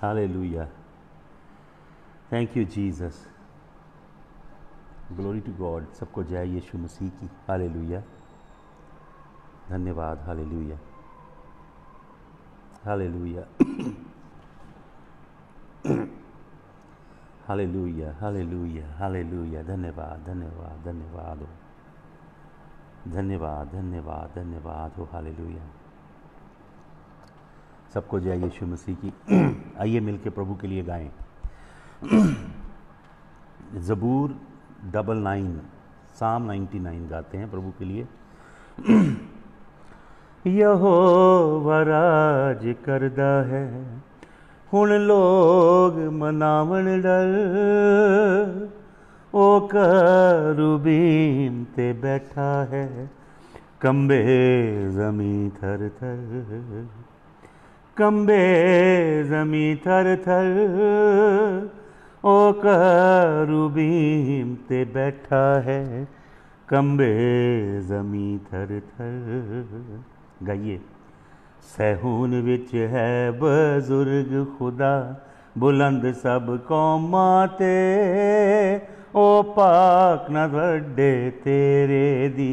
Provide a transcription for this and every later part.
Hallelujah. Thank you Jesus. Glory to God. सबको जय यीशु मसीह की। हालेलुया। धन्यवाद। Hallelujah hallelujah hallelujah hallelujah hallelujah. धन्यवाद धन्यवाद धन्यवाद हो, धन्यवाद धन्यवाद धन्यवाद हो। हालेलुया। सबको जय यीशु मसीह की। आइए मिलके प्रभु के लिए गाएं। ज़बूर 99 साम 99 गाते हैं प्रभु के लिए। यहोवा राज करदा है, हुण लोग मनावण डर। ओ करूबीम ते बैठा है, कंबे ज़मीं थर थर। कंबे ज़मीं थर थर। ओ करूबीम ते बैठा है, कंबे ज़मीं थर थर। गाइए। सहून विच है बजुर्ग खुदा, बुलंद सब कौमां ते। ओ पाक न वड्डे तेरे दी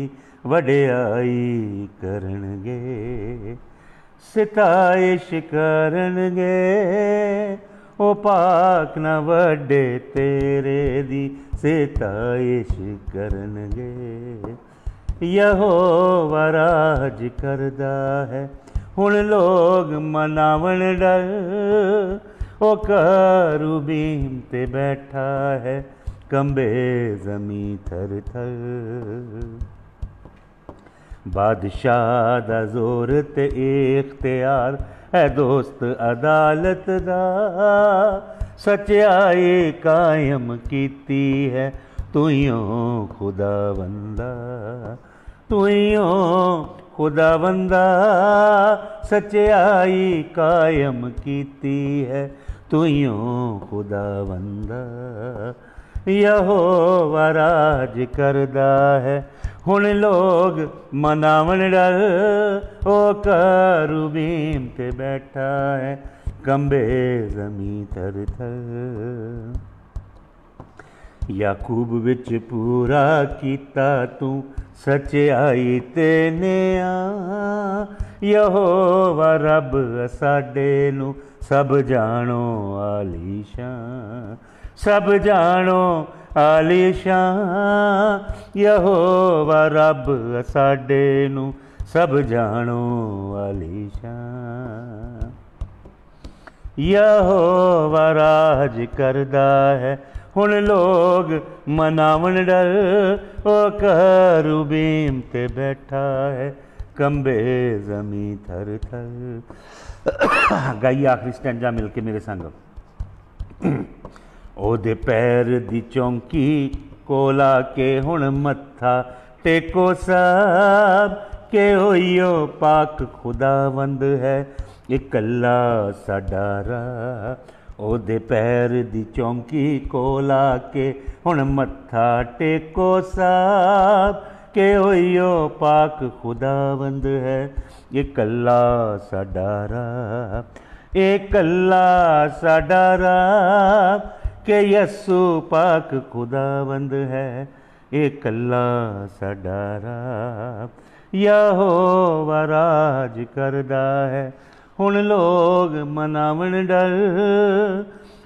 वड्याई करनगे, सिताइश करनगे। ओ पाक न वड्डे तेरे दी सिताइश करनगे। यहोवा राज करदा है, हुण लोग मनावण डर। ओ करूबीम ते बैठा है, कंबे ज़मीं थर थर। बादशाह दा जोर ते इख्तियार है, दोस्त अदालत दा। सच्चाई कायम कीती है, तुइयों खुदावंदा। तुइयों खुदावंदा, सच्चाई कायम कीती है, तुइयों खुदावंदा। यहोवा राज करदा है, हुण लोग मनावण डर। ओ करूबीम ते बैठा है, कंबे ज़मीं थर थर। याकूब विच पूरा कीता तू, सच्चाई ते न्याय। यहोवा रब साडे नू सब जानो आलीशान। सब जानो आलीशान। यहोवा रब साडे नू सब जानो आलीशान। यहोवा राज करदा है, हुण लोग मनावण डर। ओ करूबीम ते बैठा है, कंबे ज़मीं थर थर। गाइए आखिरी स्टैंजा मिलके मेरे संग। ओदे पैर दी चौंकी कोला के हुण मत्था टेको सब। के होइयो पाक खुदावंद है, इकल्ला साडा राह। ओदे पैर दी चौंकी कोला के हुण मत्था टेको सब। के होइयो पाक खुदावंद है, इकल्ला साडा राह। इकल्ला साडा राह। के यसु पाक खुदावंद है, इकल्ला साडा राह। यहोवा राज करदा है, हुण लोग मनावण डर।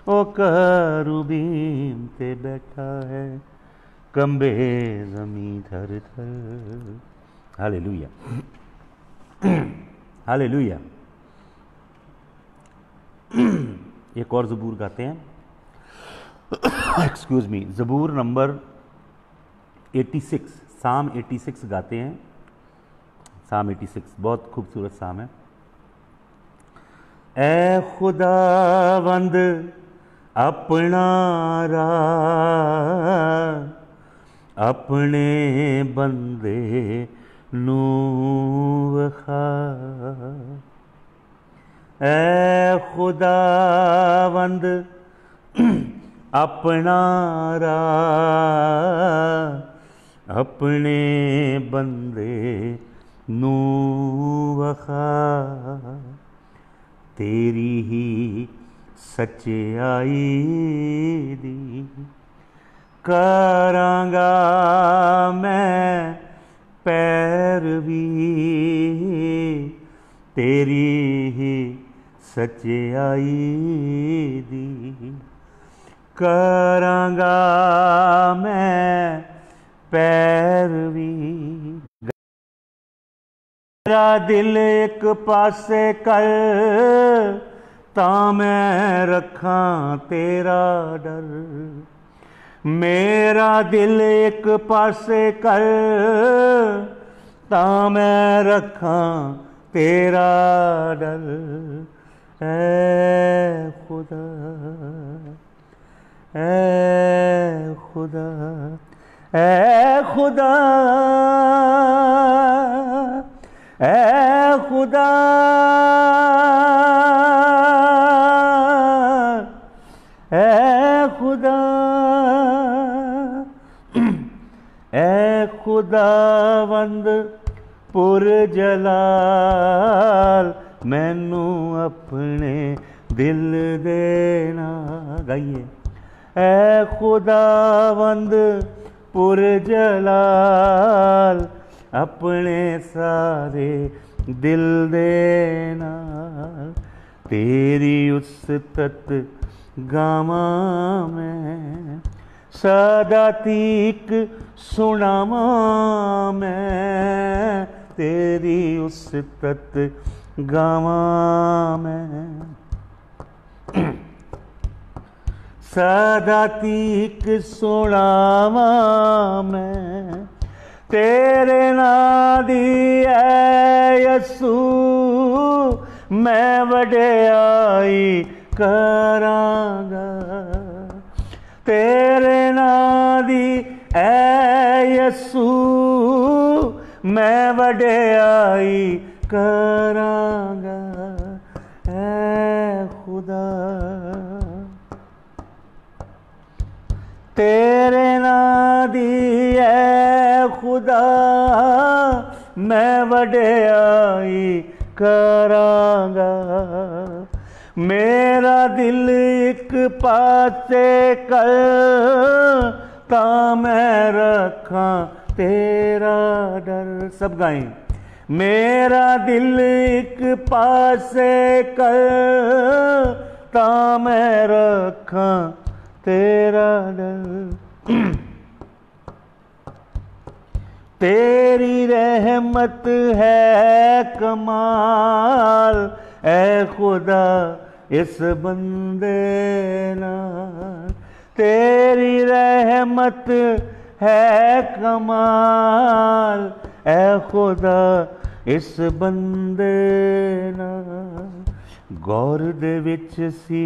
ओ करूबीम ते बैठा है, कंबे ज़मीं थर थर। Hallelujah hallelujah. एक और ज़बूर गाते हैं। Excuse me. ज़बूर नंबर 86 साम 86 गाते हैं। साम 86 बहुत खूबसूरत साम है। ऐ खुदावंद अपना राह, अपने बंदे नू वखा। ऐ खुदावंद अपना राह, अपने बंदे नू वखा। तेरी ही सच्चाई दी। करांगा मैं पैरवी तेरी ही सच्चाई दी। करांगा मैं पैरवी। मेरा दिल एक पासे कर तां मैं रखां तेरा डर। मेरा दिल एक पासे कर तां मैं रखां तेरा डर। ऐ खुदा ऐ खुदा ऐ खुदा ऐ खुदा ऐ खुदा ऐ खुदावंद पुर जलाल मैनू अपने दिल देना। गाइए ऐ खुदावंद पुर जलाल अपने सारे दिल देना। तेरी उस्तत गावा मैं सदा तीक सुनावा मैं। तेरी उस्तत गावा मैं सदा तीक सुनावा मैं। तेरे नां दी ऐ यसू मैं वडियाई करांगा। तेरे नां दी ऐ यसू मैं वडियाई करांगा। ऐ खुदा तेरे नां दी ऐ खुदा मैं वडियाई करांगा। मेरा दिल एक पासे कर तां मैं रखां तेरा डर। सब गाएं। मेरा दिल एक पासे कर तां मैं रखां तेरा डर। तेरी रहमत है कमाल ऐ खुदा इस बंदे नाल। तेरी रहमत है कमाल ऐ खुदा इस बंदे नाल। गौर दे विच सी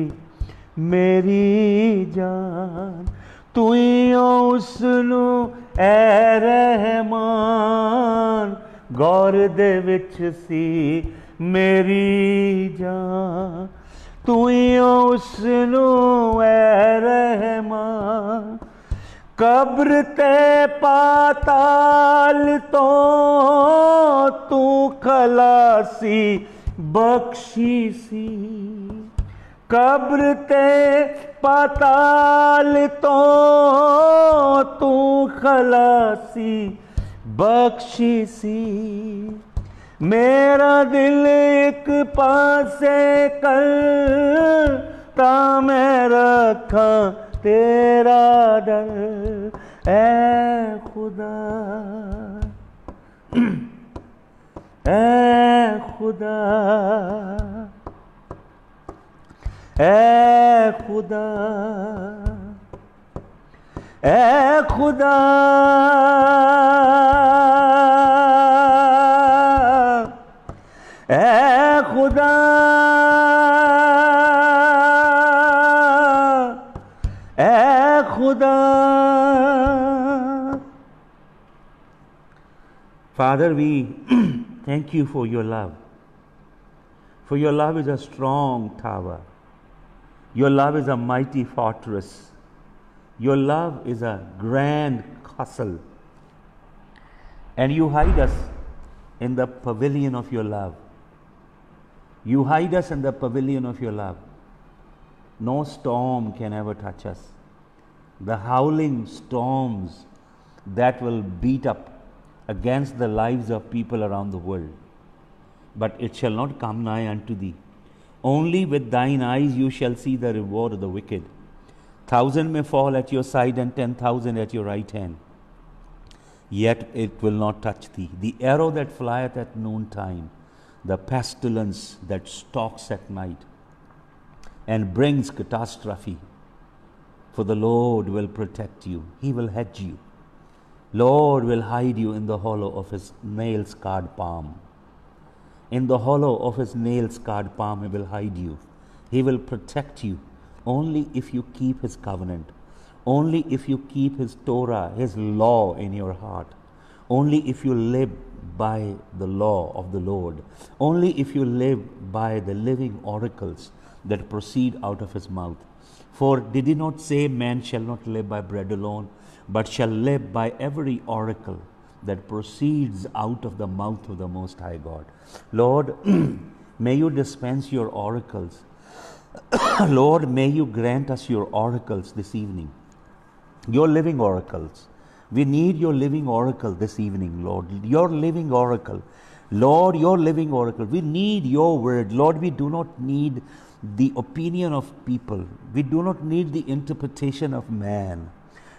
मेरी जान तू ही उसनू ऐ रहमान। गौर दे विच सी मेरी जान तू ही उसनू ऐ रहमान। कब्र ते पाताल तो तू खलासी बख्शी सी। कब्र ते पाताल तो तू खलासी बख्शी सी। मेरा दिल एक पासे कर तां मैं रखां तेरा डर। ऐ खुदा ऐ खुदा ऐ खुदा ऐ खुदा ऐ खुदा ऐ खुदा। Father, we thank you for your love. For your love is a strong tower. Your love is a mighty fortress. Your love is a grand castle. And you hide us in the pavilion of your love. You hide us in the pavilion of your love. No storm can ever touch us. The howling storms that will beat up against the lives of people around the world, but it shall not come nigh unto thee. Only with thine eyes you shall see the reward of the wicked. 1,000 may fall at your side and 10,000 at your right hand, yet it will not touch thee. The arrow that flieth at noontime, the pestilence that stalks at night and brings catastrophe. For the Lord will protect you. He will hedge you. Lord will hide you in the hollow of his nail-scarred palm. In the hollow of his nail-scarred palm he will hide you. He will protect you only if you keep his covenant. Only if you keep his Torah, his law in your heart. Only if you live by the law of the Lord. Only if you live by the living oracles that proceed out of his mouth. For did he not say, man shall not live by bread alone, but shall live by every oracle that proceeds out of the mouth of the Most High God. Lord, may you dispense your oracles. Lord, may you grant us your oracles this evening. Your living oracles. We need your living oracle this evening, Lord. Your living oracle. Lord, your living oracle. We need your word. Lord, we do not need the opinion of people. We do not need the interpretation of man.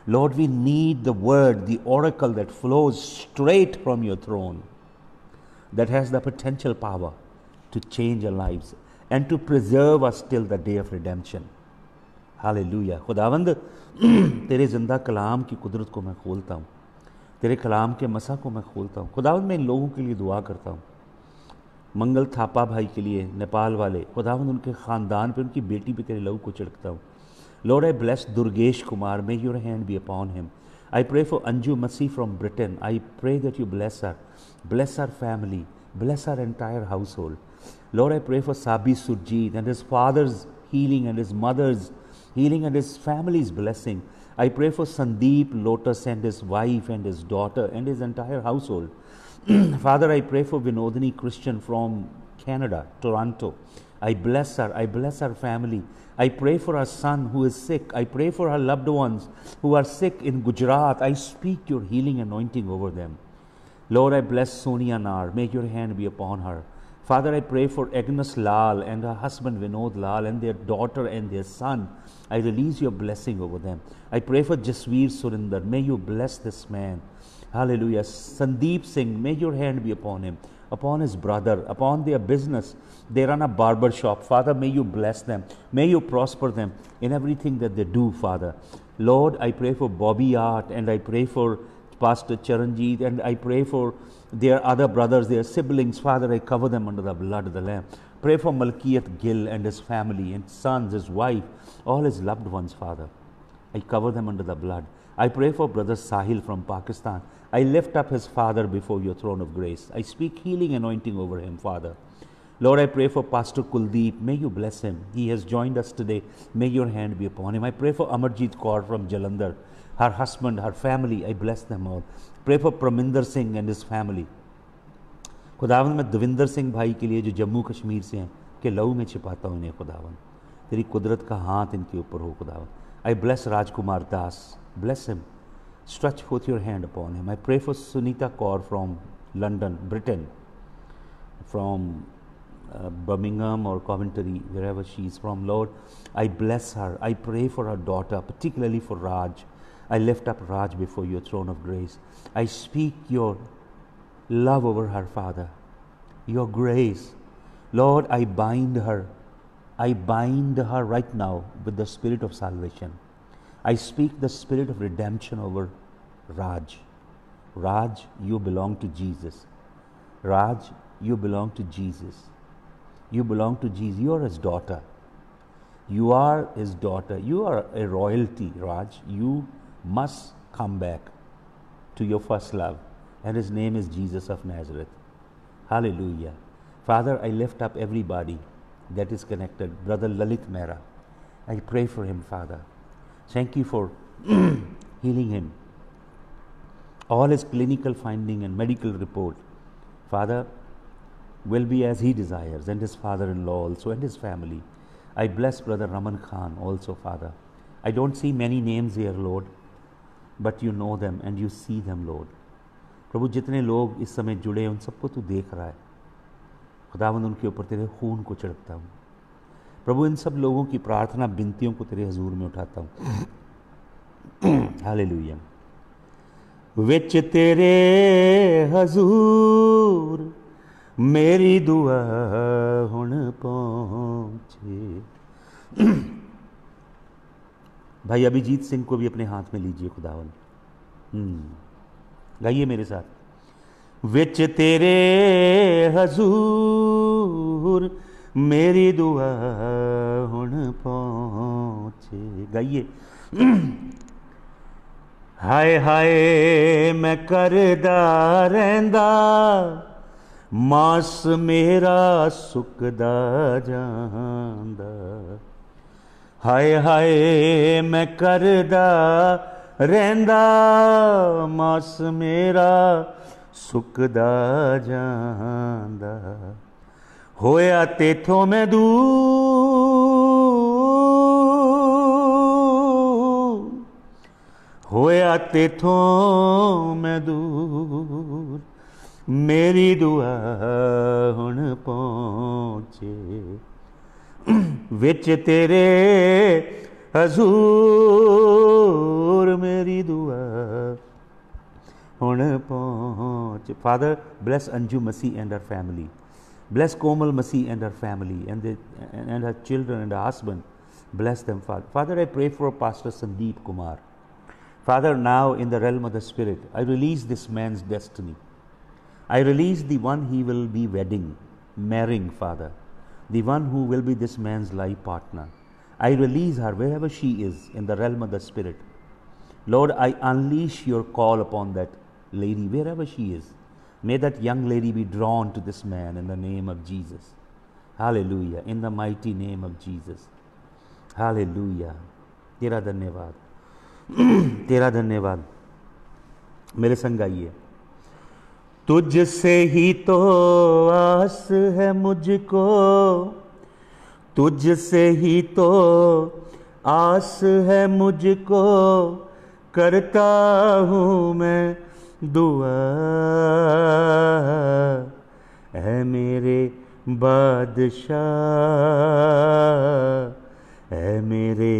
Lord, we need the word, the oracle that flows straight from your throne, that has the potential power to change our lives and to preserve us till the day of redemption. Hallelujah. खुदावंद, तेरे ज़िंदा कलाम की कुदरत को मैं खोलता हूँ, तेरे कलाम के मसा को मैं खोलता हूँ। खुदावंद, मैं इन लोगों के लिए दुआ करता हूँ, मंगल थापा भाई के लिए, नेपाल वाले, खुदावंद उनके ख़ानदान पे, उनकी बेटी पे तेरे लहू को छिड़कता हूँ। Lord, I bless Durgesh Kumar. May your hand be upon him. I pray for Anju Masih from Britain. I pray that you bless her. Bless her family. Bless her entire household. Lord, I pray for Sabi Surjeet and his father's healing and his mother's healing and his family's blessing. I pray for Sandeep Lotus and his wife and his daughter and his entire household. Father, I pray for Vinodini Christian from Canada, Toronto. I bless her. I bless her family. I pray for her son who is sick. I pray for her loved ones who are sick in Gujarat. I speak your healing anointing over them. Lord, I bless Sonia Nar. May your hand be upon her. Father, I pray for Agnes Lal and her husband Vinod Lal and their daughter and their son. I release your blessing over them. I pray for Jasveer Surinder. May you bless this man. Hallelujah. Sandeep Singh, may your hand be upon him, upon his brother, upon their business. They run a barber shop. Father, may you bless them. May you prosper them in everything that they do, Father. Lord, I pray for Bobby Art and I pray for Pastor Charanjit and I pray for their other brothers, their siblings. Father, I cover them under the blood of the Lamb. Pray for Malkiyat Gill and his family and sons, his wife, all his loved ones, Father. I cover them under the blood. I pray for Brother Sahil from Pakistan. I lift up his father before your throne of grace. I speak healing anointing over him, Father. Lord, I pray for Pastor Kuldeep. May you bless him. He has joined us today. May your hand be upon him. I pray for Amarjit Kaur from Jalandhar, her husband, her family. I bless them all. Pray for Praminder Singh and his family. खुदावन, मैं दविंदर सिंह भाई के लिए जो जम्मू कश्मीर से हैं, के लहू में छिपाता हूँ इन्हें खुदावन। तेरी कुदरत का हाथ इनके ऊपर हो खुदावन। I bless Rajkumar Das. Bless him. Stretch forth your hand upon him. I pray for Sunita Kaur from London, Britain, from Birmingham or Coventry, wherever she is from. Lord, I bless her. I pray for her daughter, particularly for Raj. I lift up Raj before your throne of grace. I speak your love over her, Father, your grace. Lord, I bind her. I bind her right now with the spirit of salvation. I speak the spirit of redemption over Raj. Raj, you belong to Jesus. Raj, you belong to Jesus. You belong to Jesus. You are his daughter. You are his daughter. You are a royalty, Raj. You must come back to your first love. And his name is Jesus of Nazareth. Hallelujah. Father, I lift up everybody that is connected. Brother Lalit Mehra, I pray for him, Father. Thank you for healing him. All his clinical finding and medical report, Father, will be as he desires, and his father-in-law also, and his family. I bless Brother Raman Khan also, Father. I don't see many names here, Lord, but you know them and you see them, Lord. प्रभु जितने लोग इस समय जुड़े हैं उन सबको तू देख रहा है खुदावंद, उनके ऊपर तेरे खून को छिड़कता हूँ प्रभु। इन सब लोगों की प्रार्थना विनतियों को तेरे हजूर में उठाता हूँ। हालेलुया। विच तेरे हजूर मेरी दुआ हुण पहुँचे। भाई अभिजीत सिंह को भी अपने हाथ में लीजिए खुदावन। गाइए मेरे साथ। विच तेरे हजूर मेरी दुआ हुण पहुँचे। गाइए। हाय हाय मैं करदा रहिंदा मास मेरा सुकदा जांदा। हाय हाय मैं करदा रहिंदा मास मेरा सुकदा जांदा। होया तेथों मैं दूर, होया तेथों मैं दूर, मेरी दुआ हुण पहुँचे। विच तेरे हजूर मेरी दुआ हुण पहुँचे। Father, bless Anju Masih and her family. Bless Komal Masih and her family and her children and her husband. Bless them, Father. Father, I pray for Pastor Sandeep Kumar. Father, now in the realm of the Spirit, I release this man's destiny. I release the one he will be marrying, Father. The one who will be this man's life partner. I release her wherever she is in the realm of the Spirit. Lord, I unleash your call upon that lady, wherever she is. May that young lady be drawn to this man in the name of Jesus. Hallelujah. In the mighty name of Jesus. Hallelujah. तेरा धन्यवाद, तेरा धन्यवाद। मेरे संग आइए। तुझसे ही तो आस है मुझको, तुझसे ही तो आस है मुझको, करता हूँ मैं दुआ। है मेरे बादशाह, है मेरे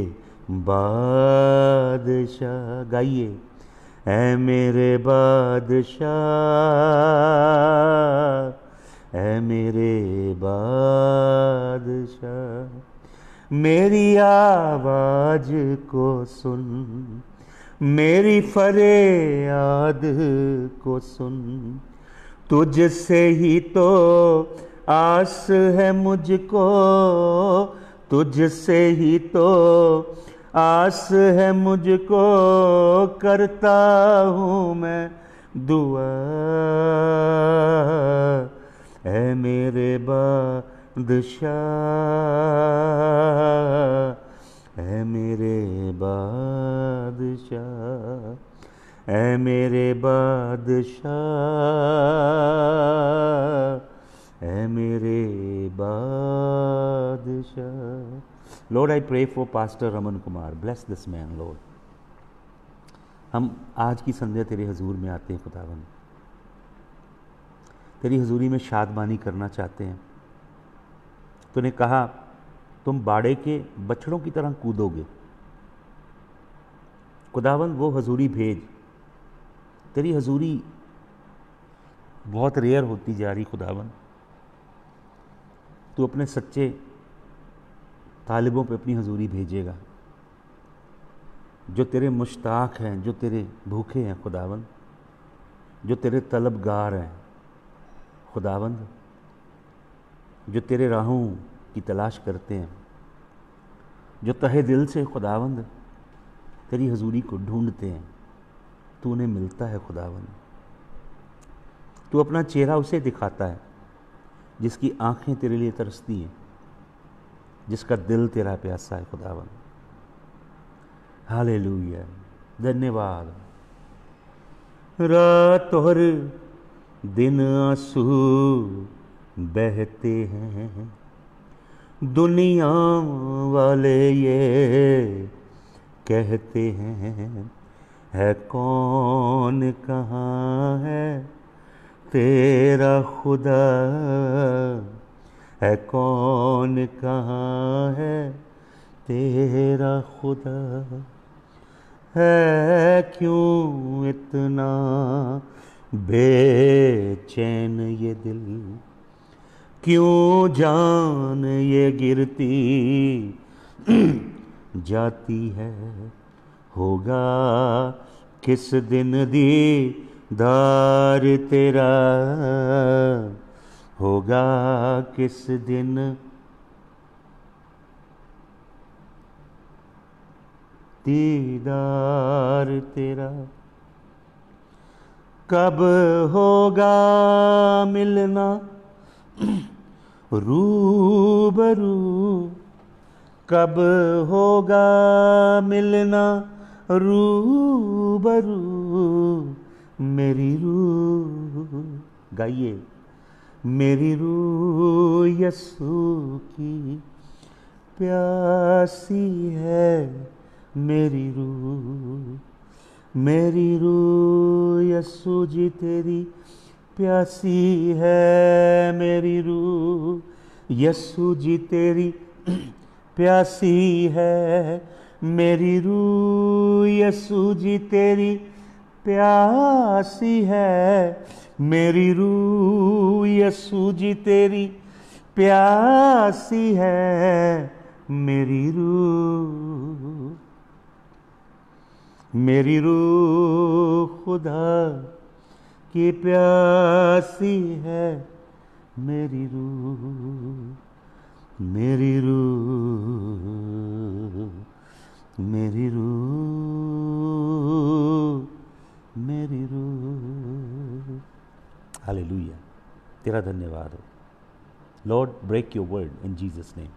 बादशाह। गाइए। है मेरे बादशाह, है मेरे बादशाह। मेरी आवाज को सुन, मेरी फरियाद को सुन। तुझसे ही तो आस है मुझको, तुझसे ही तो आस है मुझको, करता हूँ मैं दुआ। है मेरे बादशाह, है मेरे बादशाह, है मेरे बादशाह, है मेरे बादशाह। Lord, I pray for Pastor Raman Kumar. Bless this man, Lord. हम आज की संध्या तेरे हजूर में आते हैं खुदावन, तेरी हजूरी में शादमानी करना चाहते हैं। तूने कहा तुम बाड़े के बछड़ों की तरह कूदोगे। खुदावन वो हजूरी भेज। तेरी हजूरी बहुत रेयर होती जा रही खुदावन। तू अपने सच्चे तालिबों पे अपनी हजूरी भेजेगा, जो तेरे मुश्ताक हैं, जो तेरे भूखे हैं खुदावंद, जो तेरे तलबगार हैं खुदावंद, जो तेरे राहों की तलाश करते हैं, जो तहे दिल से खुदावंद तेरी हजूरी को ढूंढते हैं। तू उन्हें मिलता है खुदावंद। तू अपना चेहरा उसे दिखाता है जिसकी आंखें तेरे लिए तरसती हैं, जिसका दिल तेरा प्यासा है खुदावन। हालेलुया। धन्यवाद। रात और दिन आंसू बहते हैं, दुनिया वाले ये कहते हैं, है कौन कहाँ है तेरा खुदा, है कौन कहाँ है तेरा खुदा, है क्यों इतना बेचैन ये दिल, क्यों जान ये गिरती जाती है, होगा किस दिन दीदार तेरा, होगा किस दिन दीदार तेरा, कब होगा मिलना रूबरू, कब होगा मिलना रूबरू, मेरी रूह, गाइए, मेरी रूह यस्सू की प्यासी है, मेरी रूह यस्सू जी तेरी प्यासी है, मेरी रूह यस्सू जी तेरी प्यासी है, मेरी रूह यस्सू जी तेरी प्यासी है, मेरी रूह यस्सू जी तेरी प्यासी है, मेरी रूह खुदा की प्यासी है, मेरी रूह, मेरी रूह, मेरी रूह, मेरी रूह। हालेलुया, तेरा धन्यवाद हो Lord. Break your word in Jesus name.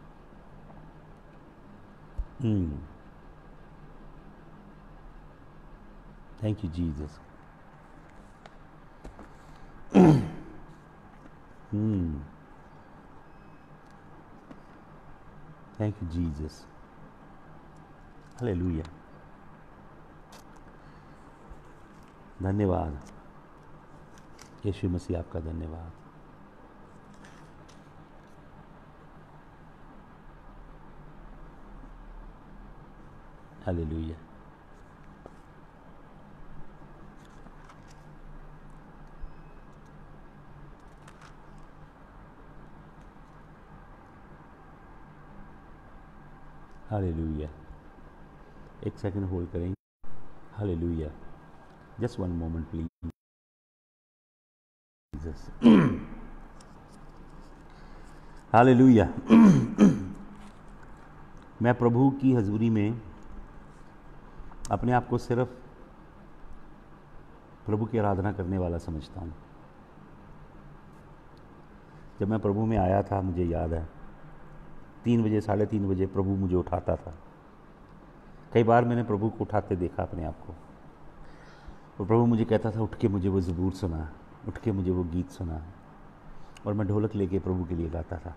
Thank you Jesus. Thank you Jesus. Hallelujah, धन्यवाद यीशु मसीह, आपका धन्यवाद। Hallelujah, hallelujah. एक सेकंड होल्ड करेंगे। Hallelujah, just one moment please. Hallelujah. मैं प्रभु की हजूरी में अपने आप को सिर्फ प्रभु की आराधना करने वाला समझता हूँ। जब मैं प्रभु में आया था, मुझे याद है 3 बजे 3:30 बजे प्रभु मुझे उठाता था। कई बार मैंने प्रभु को उठाते देखा अपने आप को, और प्रभु मुझे कहता था उठ के मुझे वो ज़बूर सुना, उठ के मुझे वो गीत सुना, और मैं ढोलक लेके प्रभु के लिए गाता था।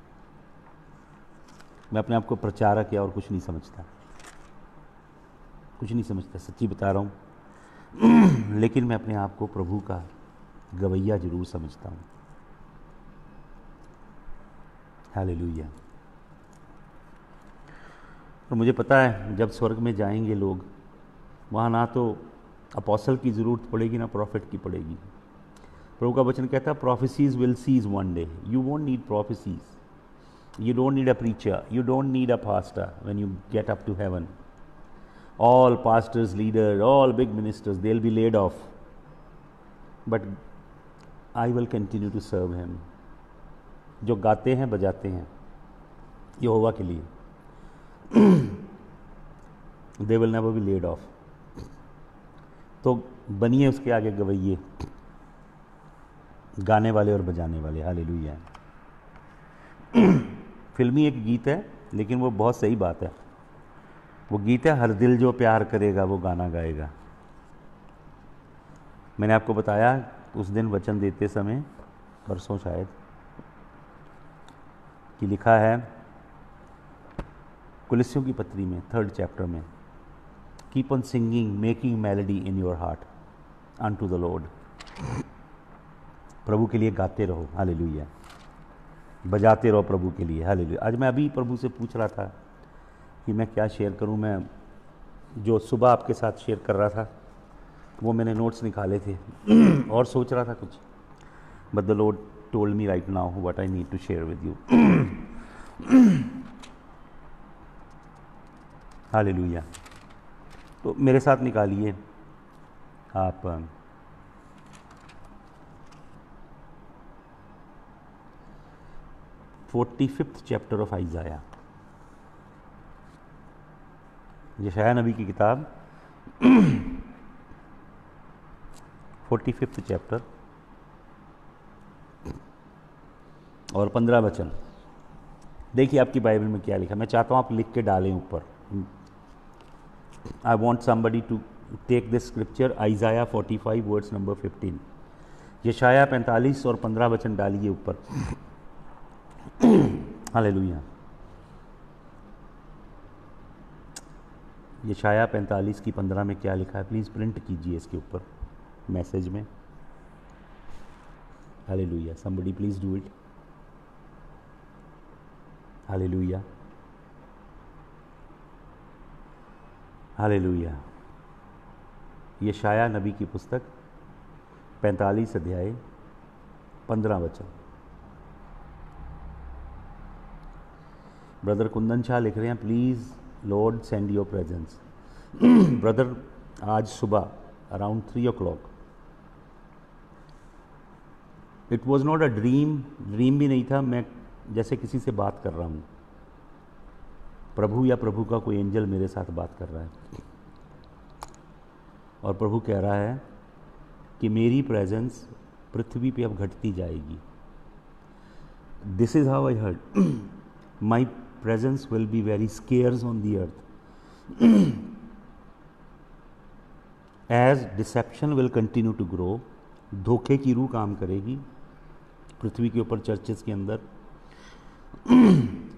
मैं अपने आप को प्रचारक या और कुछ नहीं समझता, कुछ नहीं समझता, सच्ची बता रहा हूँ। लेकिन मैं अपने आप को प्रभु का गवैया जरूर समझता हूँ। हालेलुया। और मुझे पता है जब स्वर्ग में जाएंगे लोग, वहाँ ना तो अपोस्टल की ज़रूरत पड़ेगी ना प्रॉफिट की पड़ेगी। प्रभु का वचन कहता है prophecies will cease one day. You won't need prophecies, you don't need a preacher, you don't need a pastor when you get up to heaven. All pastors, leaders, all big ministers, they'll be laid off, but I will continue to serve him. जो गाते हैं बजाते हैं यहोवा के लिए, they will never be laid off. तो बनिए उसके आगे गवैये, गाने वाले और बजाने वाले। हालेलुया। फिल्मी एक गीत है, लेकिन वो बहुत सही बात है। वो गीत है हर दिल जो प्यार करेगा वो गाना गाएगा। मैंने आपको बताया उस दिन वचन देते समय, परसों शायद, कि लिखा है कुलिस्सियों की पत्री में 3rd चैप्टर में, keep on singing making melody in your heart unto the Lord. प्रभु के लिए गाते रहो, हालेलुया, बजाते रहो प्रभु के लिए, हालेलुया। आज मैं अभी प्रभु से पूछ रहा था कि मैं क्या शेयर करूं। मैं जो सुबह आपके साथ शेयर कर रहा था वो मैंने नोट्स निकाले थे और सोच रहा था कुछ, but the Lord told me right now what I need to share with you. Hallelujah. तो मेरे साथ निकालिए आप 45th चैप्टर ऑफ आइज़ाया, यशाया नबी की किताब 45th चैप्टर और 15 वचन। देखिए आपकी बाइबल में क्या लिखा, मैं चाहता हूं आप लिख के डालें ऊपर। I want somebody to take this scripture, Isaiah 45 words number 15। यशाया 45 और 15 वचन डालिए ऊपर। हालेलुया। यशाया 45 की 15 में क्या लिखा है, प्लीज़ प्रिंट कीजिए इसके ऊपर मैसेज में। Hallelujah, somebody please do it. Hallelujah, hallelujah. यशाया नबी की पुस्तक 45 अध्याय 15 वचन। ब्रदर कुंदन शाह लिख रहे हैं, please Lord send your presence. Brother आज सुबह around 3 o'clock, it was not a dream, dream भी नहीं था, मैं जैसे किसी से बात कर रहा हूँ, प्रभु या प्रभु का कोई एंजल मेरे साथ बात कर रहा है और प्रभु कह रहा है कि मेरी प्रेजेंस पृथ्वी पे अब घटती जाएगी। This is how I heard, my presence will be very scarce on the earth as deception will continue to grow. धोखे की रूह काम करेगी पृथ्वी के ऊपर, चर्चेस के अंदर।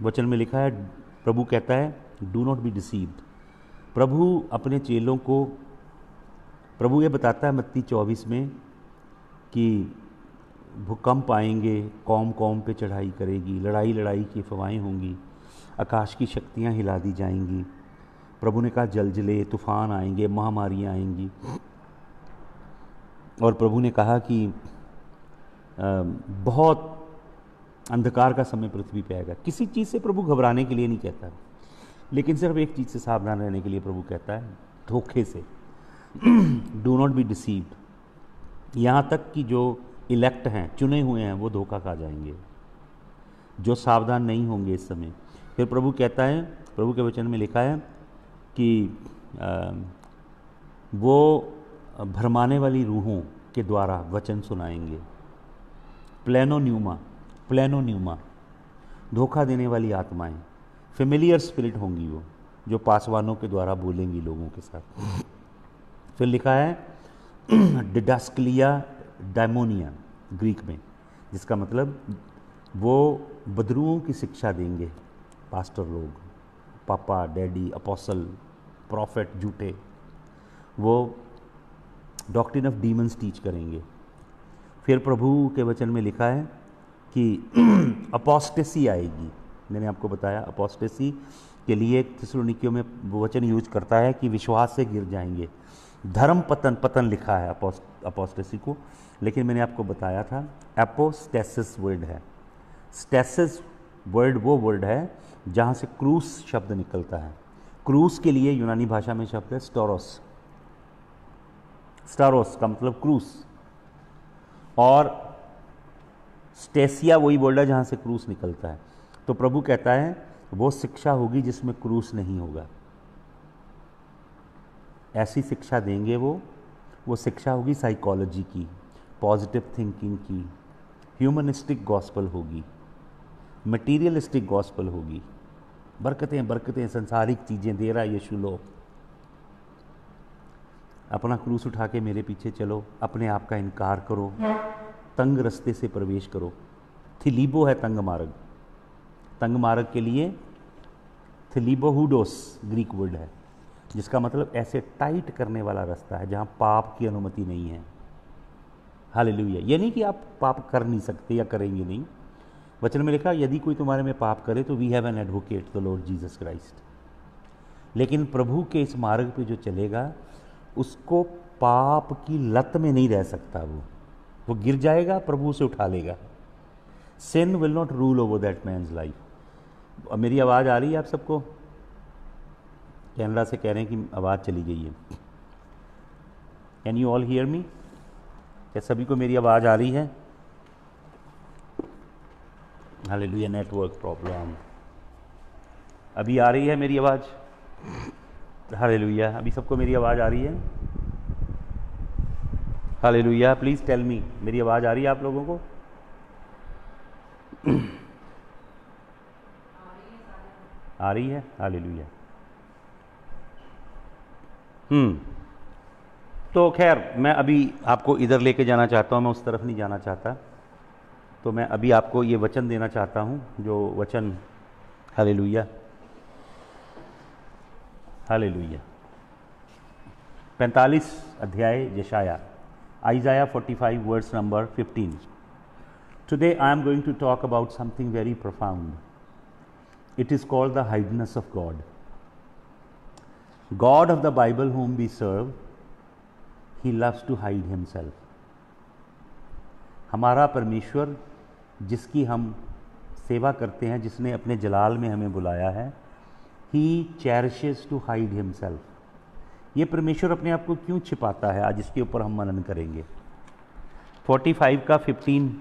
वचन में लिखा है, प्रभु कहता है डू नॉट बी डिसीव्ड। प्रभु अपने चेलों को, प्रभु ये बताता है मत्ती 24 में कि भूकंप आएंगे, कौम कौम पे चढ़ाई करेगी, लड़ाई लड़ाई की अफवाहें होंगी, आकाश की शक्तियां हिला दी जाएंगी। प्रभु ने कहा जलजले, तूफान आएंगे, महामारियां आएंगी। और प्रभु ने कहा कि बहुत अंधकार का समय पृथ्वी पे आएगा। किसी चीज़ से प्रभु घबराने के लिए नहीं कहता, लेकिन सिर्फ एक चीज़ से सावधान रहने के लिए प्रभु कहता है, धोखे से। Do not be deceived. यहाँ तक कि जो इलेक्ट हैं, चुने हुए हैं, वो धोखा खा जाएंगे, जो सावधान नहीं होंगे इस समय। फिर प्रभु कहता है, प्रभु के वचन में लिखा है कि वो भरमाने वाली रूहों के द्वारा वचन सुनाएंगे। प्लेनोन्यूमा, धोखा देने वाली आत्माएं, फेमिलियर स्पिरिट होंगी वो, जो पासवानों के द्वारा बोलेंगी लोगों के साथ। फिर लिखा है डिडास्कलिया डायमोनिया ग्रीक में, जिसका मतलब वो बदरुओं की शिक्षा देंगे। पास्टर लोग, पापा, डैडी, अपोसल, प्रॉफिट झूठे, वो डॉक्ट्रिन ऑफ डीमंस टीच करेंगे। फिर प्रभु के वचन में लिखा है कि अपोस्टेसी आएगी। मैंने आपको बताया अपोस्टेसी के लिए थिस्सलुनीकियों में वचन यूज करता है कि विश्वास से गिर जाएंगे। धर्म पतन लिखा है अपोस्टेसी को, लेकिन मैंने आपको बताया था एपोस्टेसिस वर्ड है। स्टेसिस वर्ड वो वर्ड है जहाँ से क्रूस शब्द निकलता है। क्रूस के लिए यूनानी भाषा में शब्द है स्टोरोस। स्टारोस का मतलब क्रूस, और स्टेसिया वही वर्ड है जहाँ से क्रूस निकलता है। तो प्रभु कहता है वो शिक्षा होगी जिसमें क्रूस नहीं होगा। ऐसी शिक्षा देंगे वो शिक्षा होगी साइकोलॉजी की, पॉजिटिव थिंकिंग की, ह्यूमनिस्टिक गॉस्पल होगी, मटीरियलिस्टिक गॉस्पल होगी। बरकतें संसारिक चीज़ें दे रहा है यीशु। लो अपना क्रूस उठा के मेरे पीछे चलो, अपने आप का इनकार करो, तंग रास्ते से प्रवेश करो। थिलीबो है तंग मार्ग, तंग मार्ग के लिए थिलिबोहुडोस ग्रीक वर्ड है, जिसका मतलब ऐसे टाइट करने वाला रास्ता है जहाँ पाप की अनुमति नहीं है। हालेलुया। ये नहीं कि आप पाप कर नहीं सकते या करेंगे नहीं। वचन में लिखा यदि कोई तुम्हारे में पाप करे तो we have an advocate the Lord Jesus Christ. लेकिन प्रभु के इस मार्ग पे जो चलेगा उसको पाप की लत में नहीं रह सकता। वो गिर जाएगा, प्रभु उसे उठा लेगा। Sin will not rule over that man's life. अब मेरी आवाज़ आ रही है आप सबको? कनाडा से कह रहे हैं कि आवाज़ चली गई है। Can you all hear me? क्या सभी को मेरी आवाज़ आ रही है? हालेलुया। Network problem. अभी आ रही है मेरी आवाज़? हालेलुया। अभी सबको मेरी आवाज़ आ रही है? हालेलुया। प्लीज़ टेल मी, मेरी आवाज़ आ रही है आप लोगों को? आ रही है? हालेलुया। तो खैर मैं अभी आपको इधर लेके जाना चाहता हूँ, मैं उस तरफ नहीं जाना चाहता। तो मैं अभी आपको ये वचन देना चाहता हूँ, जो वचन हालेलुया हालेलुया 45 अध्याय यशाया, Isaiah 45 verse number 15। Today I am going to talk about something very profound. It is called the hideness of God. God of the Bible whom we serve, He loves to hide Himself. हमारा परमेश्वर जिसकी हम सेवा करते हैं, जिसने अपने जलाल में हमें बुलाया है, He cherishes to hide Himself. ये परमेश्वर अपने आप को क्यों छिपाता है, आज इसके ऊपर हम मनन करेंगे। 45 का 15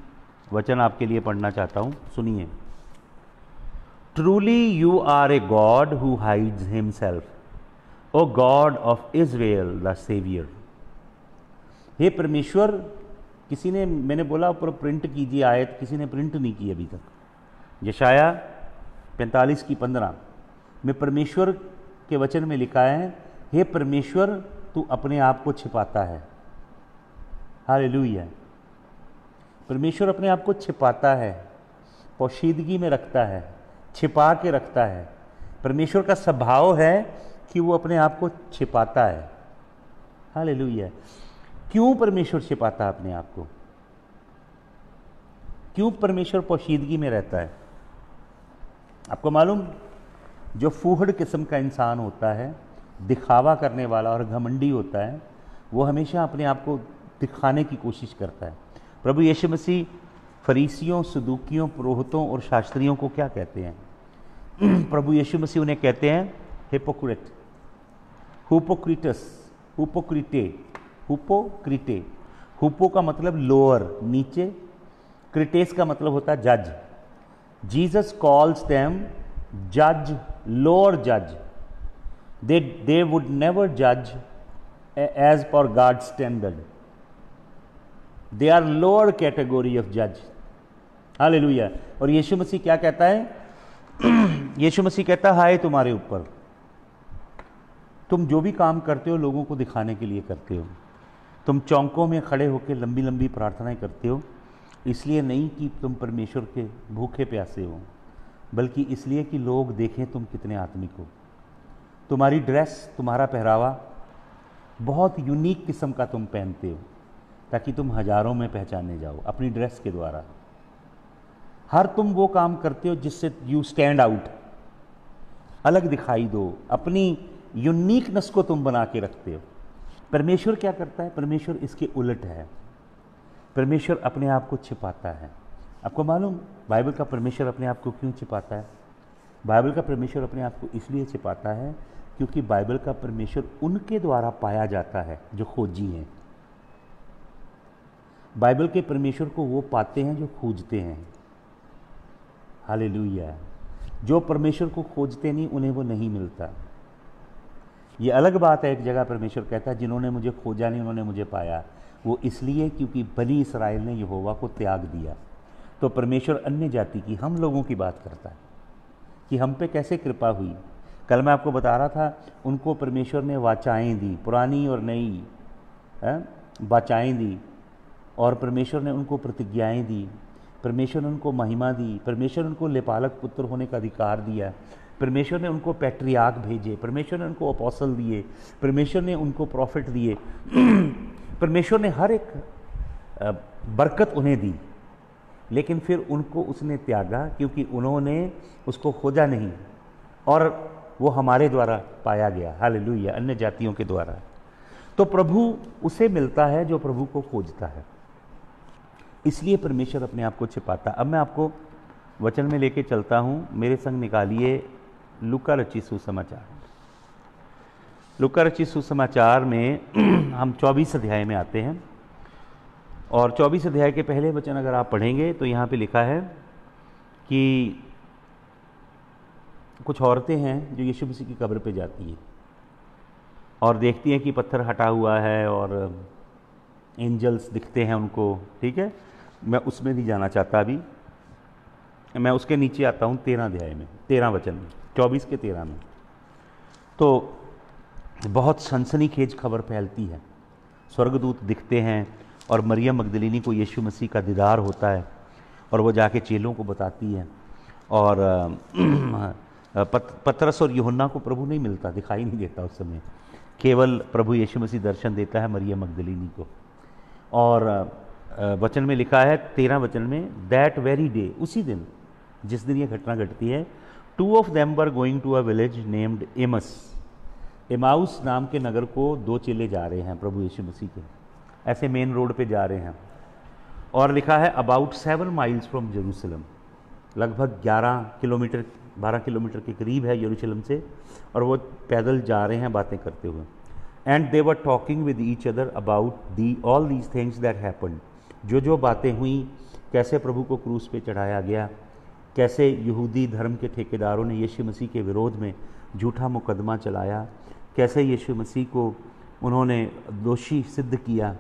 वचन आपके लिए पढ़ना चाहता हूँ, सुनिए। Truly you are a God who hides himself, O God of Israel the Savior. हे परमेश्वर, किसी ने, मैंने बोला ऊपर प्रिंट कीजिए आयत, किसी ने प्रिंट नहीं की अभी तक। यशाया 45 की 15 में परमेश्वर के वचन में लिखा है, हे परमेश्वर तू अपने आप को छिपाता है। हालेलुया। परमेश्वर अपने आप को छिपाता है, पोशीदगी में रखता है, छिपा के रखता है। परमेश्वर का स्वभाव है कि वो अपने आप को छिपाता है। हालेलुया। क्यों परमेश्वर छिपाता है अपने आप को? क्यों परमेश्वर पोशीदगी में रहता है? आपको मालूम, जो फूहड़ किस्म का इंसान होता है, दिखावा करने वाला और घमंडी होता है, वो हमेशा अपने आप को दिखाने की कोशिश करता है। प्रभु यीशु मसीह फरीसियों, सदूकियों, पुरोहितों और शास्त्रियों को क्या कहते हैं? प्रभु यीशु मसीह उन्हें कहते हैं हिपोक्रेट, हुपोक्रिटस, हुपोक्रिटे, हुपोक्रिटे। हुपो का मतलब लोअर, नीचे, क्रिटेस का मतलब होता है जज। जीसस कॉल्स देम जज, लोअर जज। दे वुड नेवर जज as per God standard. They are lower category of जज। हालेलुया। और यीशु मसीह क्या कहता है? यीशु मसीह कहता है, हाय तुम्हारे ऊपर, तुम जो भी काम करते हो लोगों को दिखाने के लिए करते हो। तुम चौकों में खड़े होकर लंबी लंबी प्रार्थनाएं करते हो, इसलिए नहीं कि तुम परमेश्वर के भूखे प्यासे हो, बल्कि इसलिए कि लोग देखें तुम कितने आत्मिक हो। तुम्हारी ड्रेस, तुम्हारा पहरावा बहुत यूनिक किस्म का तुम पहनते हो, ताकि तुम हजारों में पहचाने जाओ अपनी ड्रेस के द्वारा। हर तुम वो काम करते हो जिससे यू स्टैंड आउट, अलग दिखाई दो, अपनी यूनिकनेस को तुम बना के रखते हो। परमेश्वर क्या करता है? परमेश्वर इसके उलट है। परमेश्वर अपने आप को छिपाता है। आपको मालूम बाइबल का परमेश्वर अपने आप को क्यों छिपाता है? बाइबल का परमेश्वर अपने आप को इसलिए छिपाता है क्योंकि बाइबल का परमेश्वर उनके द्वारा पाया जाता है जो खोजी हैं। बाइबल के परमेश्वर को वो पाते हैं जो खोजते हैं। हालेलुया। जो परमेश्वर को खोजते नहीं, उन्हें वो नहीं मिलता। ये अलग बात है, एक जगह परमेश्वर कहता है, जिन्होंने मुझे खोजा नहीं उन्होंने मुझे पाया। वो इसलिए क्योंकि बनी इसराइल ने यहोवा को त्याग दिया। तो परमेश्वर अन्य जाति की, हम लोगों की बात करता है कि हम पे कैसे कृपा हुई। कल मैं आपको बता रहा था, उनको परमेश्वर ने वाचाएं दी, पुरानी और नई वाचाएं दी, और परमेश्वर ने उनको प्रतिज्ञाएं दी, परमेश्वर ने उनको महिमा दी, परमेश्वर ने उनको लेपालक पुत्र होने का अधिकार दिया, परमेश्वर ने उनको पैट्रियार्क भेजे, परमेश्वर ने उनको अपोस्टल दिए, परमेश्वर ने उनको प्रॉफिट दिए, परमेश्वर ने हर एक बरकत उन्हें दी, लेकिन फिर उनको उसने त्यागा क्योंकि उन्होंने उसको खोजा नहीं, और वो हमारे द्वारा पाया गया, हालेलुया, अन्य जातियों के द्वारा। तो प्रभु उसे मिलता है जो प्रभु को खोजता है, इसलिए परमेश्वर अपने आप को छिपाता। अब मैं आपको वचन में लेके चलता हूँ, मेरे संग निकालिए लूका रचित सुसमाचार। लूका रचित सुसमाचार में हम 24 अध्याय में आते हैं, और 24 अध्याय के पहले वचन अगर आप पढ़ेंगे तो यहाँ पे लिखा है कि कुछ औरतें हैं जो यीशु मसीह की कब्र पे जाती हैं और देखती हैं कि पत्थर हटा हुआ है और एंजल्स दिखते हैं उनको, ठीक है। मैं उसमें नहीं जाना चाहता अभी, मैं उसके नीचे आता हूँ 13 अध्याय में, 13 वचन में, 24 के 13 में। तो बहुत सनसनीखेज खबर फैलती है, स्वर्गदूत दिखते हैं और मरियम मगदलीनी को यीशु मसीह का दीदार होता है और वो जाके चेलों को बताती है, और पतरस और यूहन्ना को प्रभु नहीं मिलता, दिखाई नहीं देता उस समय, केवल प्रभु यीशु मसीह दर्शन देता है मरियम मगदलीनी को। और वचन में लिखा है 13 वचन में, दैट वेरी डे, उसी दिन जिस दिन ये घटना घटती है, 2 of them were going to a village named Emmaus, Emmaus नाम के नगर को 2 चेले जा रहे हैं प्रभु यीशु मसीह के, ऐसे मेन रोड पे जा रहे हैं। और लिखा है अबाउट 7 माइल्स फ्रॉम जेरूसलम, लगभग 12 किलोमीटर के करीब है यरूशलेम से, और वो पैदल जा रहे हैं बातें करते हुए। And they were talking with each other about all these things that happened, जो बातें हुई, कैसे प्रभु को क्रूस पे चढ़ाया गया, कैसे यहूदी धर्म के ठेकेदारों ने यीशु मसीह के विरोध में झूठा मुकदमा चलाया, कैसे यीशु मसीह को उन्होंने दोषी सिद्ध किया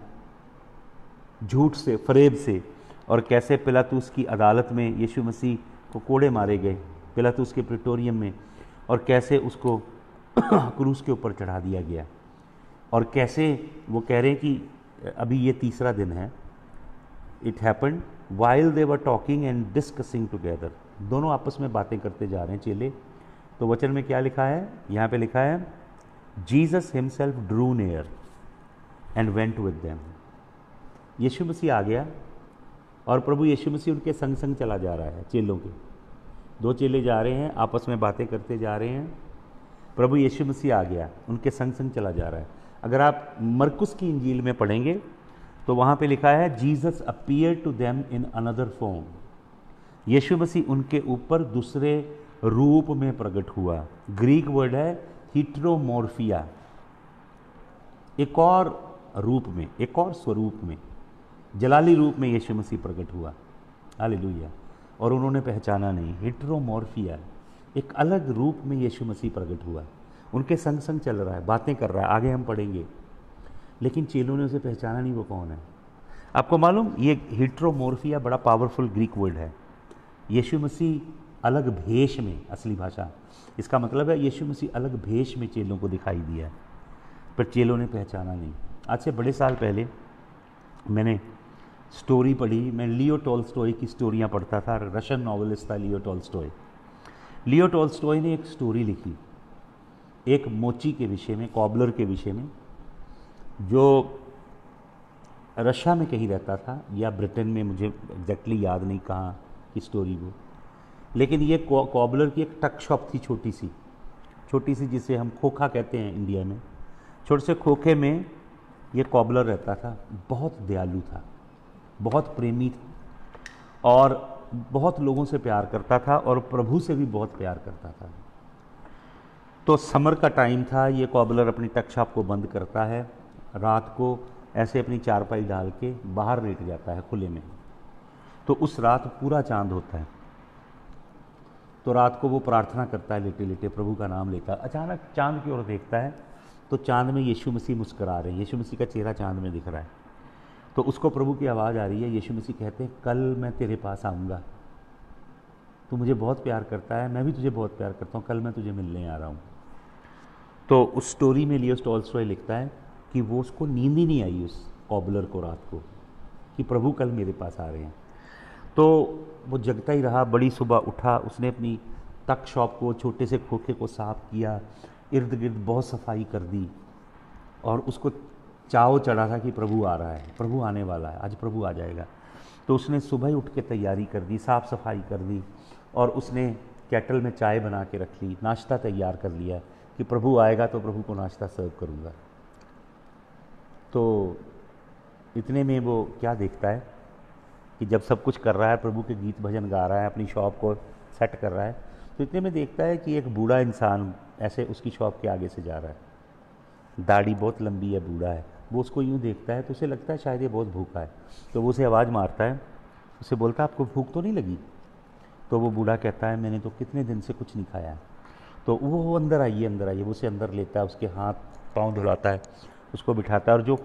झूठ से, फरेब से, और कैसे पिलातुस की अदालत में यीशु मसीह को कोड़े मारे गए पिलातुस के प्रिटोरियम में, और कैसे उसको क्रूस के ऊपर चढ़ा दिया गया, और कैसे वो कह रहे हैं कि अभी ये 3रा दिन है। It happened while they were talking and discussing together, दोनों आपस में बातें करते जा रहे हैं चेले। तो वचन में क्या लिखा है, यहाँ पे लिखा है Jesus himself drew near and went with them, यीशु मसीह आ गया और प्रभु यीशु मसीह उनके संग संग चला जा रहा है, चेलों के 2 चेले जा रहे हैं, आपस में बातें करते जा रहे हैं, प्रभु यीशु मसीह आ गया, उनके संग संग चला जा रहा है। अगर आप मरकुस की इंजील में पढ़ेंगे तो वहाँ पे लिखा है Jesus appear to them in another form, यीशु मसीह उनके ऊपर दूसरे रूप में प्रकट हुआ। ग्रीक वर्ड है हीट्रोमॉर्फिया, एक और रूप में, एक और स्वरूप में, जलाली रूप में यीशु मसीह प्रकट हुआ, हालेलुया। और उन्होंने पहचाना नहीं, हीट्रोमॉर्फिया, एक अलग रूप में यीशु मसीह प्रकट हुआ, उनके संग संग चल रहा है, बातें कर रहा है, आगे हम पढ़ेंगे, लेकिन चेलों ने उसे पहचाना नहीं वो कौन है। आपको मालूम ये हीट्रोमॉर्फिया बड़ा पावरफुल ग्रीक वर्ड है, यीशु मसीह अलग भेष में, असली भाषा इसका मतलब है यीशु मसीह अलग भेष में चेलों को दिखाई दिया, पर चेलों ने पहचाना नहीं। आज से बड़े साल पहले मैंने स्टोरी पढ़ी, मैं लियो टॉल्स्टॉय की स्टोरियाँ पढ़ता था, रशियन नॉवेलिस्ट था लियो टॉल्स्टॉय। लियो टॉल्स्टॉय ने एक स्टोरी लिखी एक मोची के विषय में, कॉबलर के विषय में, जो रशिया में कहीं रहता था या ब्रिटेन में, मुझे एग्जैक्टली याद नहीं कहाँ की स्टोरी वो, लेकिन ये कॉबलर की एक टक शॉप थी, छोटी सी जिसे हम खोखा कहते हैं इंडिया में, छोटे से खोखे में ये कॉबलर रहता था। बहुत दयालु था, बहुत प्रेमी था और बहुत लोगों से प्यार करता था और प्रभु से भी बहुत प्यार करता था। तो समर का टाइम था, ये कॉबलर अपनी टक शॉप को बंद करता है, रात को ऐसे अपनी चारपाई डाल के बाहर लेट जाता है खुले में। तो उस रात पूरा चांद होता है, तो रात को वो प्रार्थना करता है लेटे लेटे, प्रभु का नाम लेता है। अचानक चांद की ओर देखता है तो चांद में यीशु मसीह मुस्कुरा रहे हैं, यीशु मसीह का चेहरा चांद में दिख रहा है। तो उसको प्रभु की आवाज़ आ रही है, यीशु मसीह कहते हैं कल मैं तेरे पास आऊँगा, तू मुझे बहुत प्यार करता है, मैं भी तुझे बहुत प्यार करता हूँ, कल मैं तुझे मिलने आ रहा हूँ। तो उस स्टोरी में लियो टॉल्स्टॉय लिखता है कि वो उसको नींद ही नहीं आई उस कॉबलर को रात को, कि प्रभु कल मेरे पास आ रहे हैं। तो वो जगता ही रहा, बड़ी सुबह उठा, उसने अपनी तक शॉप को, छोटे से खोखे को साफ किया, इर्द गिर्द बहुत सफाई कर दी, और उसको चाव चढ़ा था कि प्रभु आ रहा है, प्रभु आने वाला है, आज प्रभु आ जाएगा। तो उसने सुबह ही उठ के तैयारी कर दी, साफ़ सफाई कर दी, और उसने केटल में चाय बना के रख ली, नाश्ता तैयार कर लिया कि प्रभु आएगा तो प्रभु को नाश्ता सर्व करूँगा। तो इतने में वो क्या देखता है कि जब सब कुछ कर रहा है, प्रभु के गीत भजन गा रहा है, अपनी शॉप को सेट कर रहा है, तो इतने में देखता है कि एक बूढ़ा इंसान ऐसे उसकी शॉप के आगे से जा रहा है। दाढ़ी बहुत लंबी है, बूढ़ा है। वो उसको यूँ देखता है तो उसे लगता है शायद ये बहुत भूखा है, तो वो उसे आवाज़ मारता है, उसे बोलता है आपको भूख तो नहीं लगी? तो वो बूढ़ा कहता है मैंने तो कितने दिन से कुछ नहीं खाया। तो वो अंदर आइए, अंदर आइए, वो उसे अंदर लेता है, उसके हाथ पाँव धुलाता है, उसको बिठाता है, और जो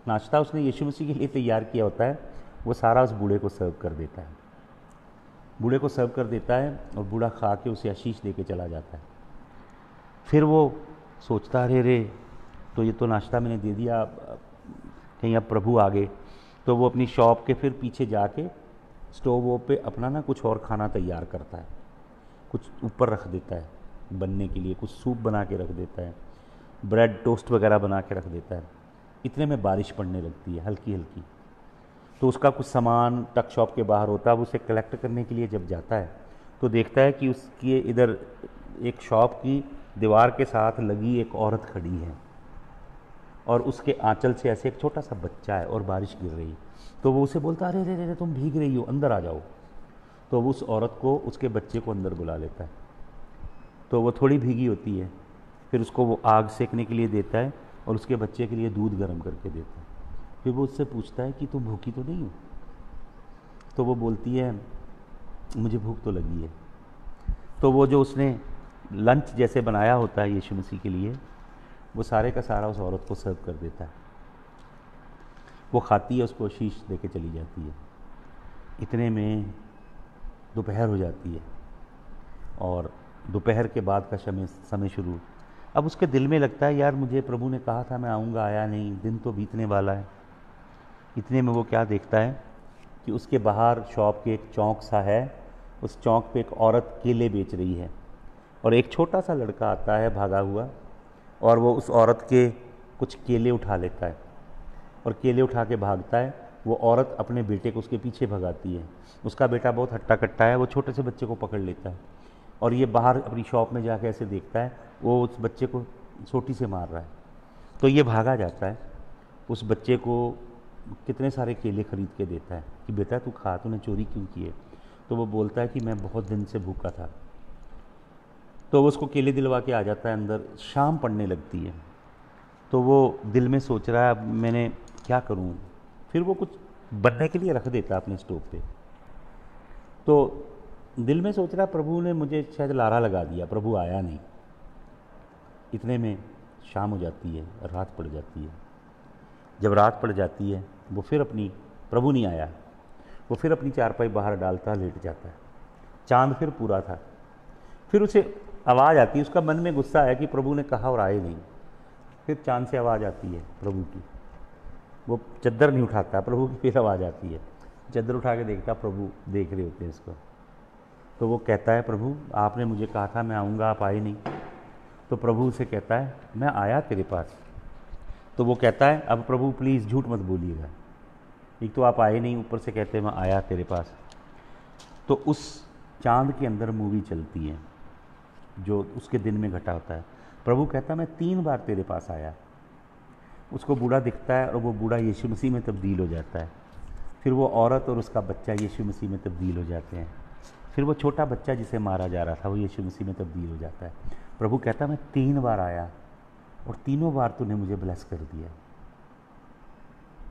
नाश्ता उसने यीशु मसीह के लिए तैयार किया होता है वो सारा उस बूढ़े को सर्व कर देता है। बूढ़े को सर्व कर देता है और बूढ़ा खा के उसे आशीष दे के चला जाता है। फिर वो सोचता है रे तो ये तो नाश्ता मैंने दे दिया, कहीं अब प्रभु आ गए। तो वो अपनी शॉप के फिर पीछे जाके स्टोव पे अपना ना कुछ और खाना तैयार करता है, कुछ ऊपर रख देता है बनने के लिए, कुछ सूप बना के रख देता है, ब्रेड टोस्ट वगैरह बना के रख देता है। इतने में बारिश पड़ने लगती है हल्की हल्की। तो उसका कुछ सामान टक शॉप के बाहर होता है, वो उसे कलेक्ट करने के लिए जब जाता है तो देखता है कि उसके इधर एक शॉप की दीवार के साथ लगी एक औरत खड़ी है, और उसके आंचल से ऐसे एक छोटा सा बच्चा है और बारिश गिर रही है। तो वो उसे बोलता है अरे रे रे तुम भीग रही हो, अंदर आ जाओ। तो वो उस औरत को, उसके बच्चे को अंदर बुला लेता है। तो वो थोड़ी भीगी होती है, फिर उसको वो आग सेकने के लिए देता है और उसके बच्चे के लिए दूध गर्म करके देता है। फिर वो उससे पूछता है कि तुम भूखी तो नहीं हो? तो वो बोलती है मुझे भूख तो लगी है। तो वो जो उसने लंच जैसे बनाया होता है यीशु मसीह के लिए, वो सारे का सारा उस औरत को सर्व कर देता है। वो खाती है, उसको आशीष दे के चली जाती है। इतने में दोपहर हो जाती है और दोपहर के बाद का समय शुरू। अब उसके दिल में लगता है यार मुझे प्रभु ने कहा था मैं आऊँगा, आया नहीं, दिन तो बीतने वाला है। इतने में वो क्या देखता है कि उसके बाहर शॉप के एक चौक सा है, उस चौक पे एक औरत केले बेच रही है, और एक छोटा सा लड़का आता है भागा हुआ, और वो उस औरत के कुछ केले उठा लेता है और केले उठा के भागता है। वो औरत अपने बेटे को उसके पीछे भगाती है। उसका बेटा बहुत हट्टा कट्टा है, वो छोटे से बच्चे को पकड़ लेता है, और ये बाहर अपनी शॉप में जाके ऐसे देखता है, वो उस बच्चे को सोटी से मार रहा है। तो ये भागा जाता है, उस बच्चे को कितने सारे केले खरीद के देता है कि बेटा तू खा, तूने चोरी क्यों की है? तो वो बोलता है कि मैं बहुत दिन से भूखा था। तो वो उसको केले दिलवा के आ जाता है अंदर। शाम पड़ने लगती है, तो वो दिल में सोच रहा है अब मैंने क्या करूं। फिर वो कुछ बनने के लिए रख देता है अपने स्टोव पे। तो दिल में सोच रहा है प्रभु ने मुझे शायद लारा लगा दिया, प्रभु आया नहीं। इतने में शाम हो जाती है, रात पड़ जाती है। जब रात पड़ जाती है वो फिर अपनी, प्रभु नहीं आया, वो फिर अपनी चारपाई बाहर डालता, लेट जाता है। चांद फिर पूरा था। फिर उसे आवाज़ आती है, उसका मन में गुस्सा है कि प्रभु ने कहा और आए नहीं। फिर चांद से आवाज़ आती है प्रभु की, वो चद्दर नहीं उठाता, प्रभु की फिर आवाज़ आती है। चद्दर उठा के देखता, प्रभु देख रहे होते हैं इसको। तो वो कहता है प्रभु आपने मुझे कहा था मैं आऊँगा, आप आए नहीं। तो प्रभु उसे कहता है मैं आया तेरे पास। तो वो कहता है अब प्रभु प्लीज़ झूठ मत बोलिएगा, एक तो आप आए नहीं, ऊपर से कहते हैं मैं आया तेरे पास। तो उस चांद के अंदर मूवी चलती है जो उसके दिन में घटा होता है। प्रभु कहता है मैं 3 बार तेरे पास आया। उसको बूढ़ा दिखता है और वो बूढ़ा यीशु मसीह में तब्दील हो जाता है। फिर वो औरत और उसका बच्चा यीशु मसीह में तब्दील हो जाते हैं। फिर वो छोटा बच्चा जिसे मारा जा रहा था वो यीशु मसीह में तब्दील हो जाता है। प्रभु कहता है मैं 3 बार आया और तीनों बार तूने मुझे ब्लेस कर दिया,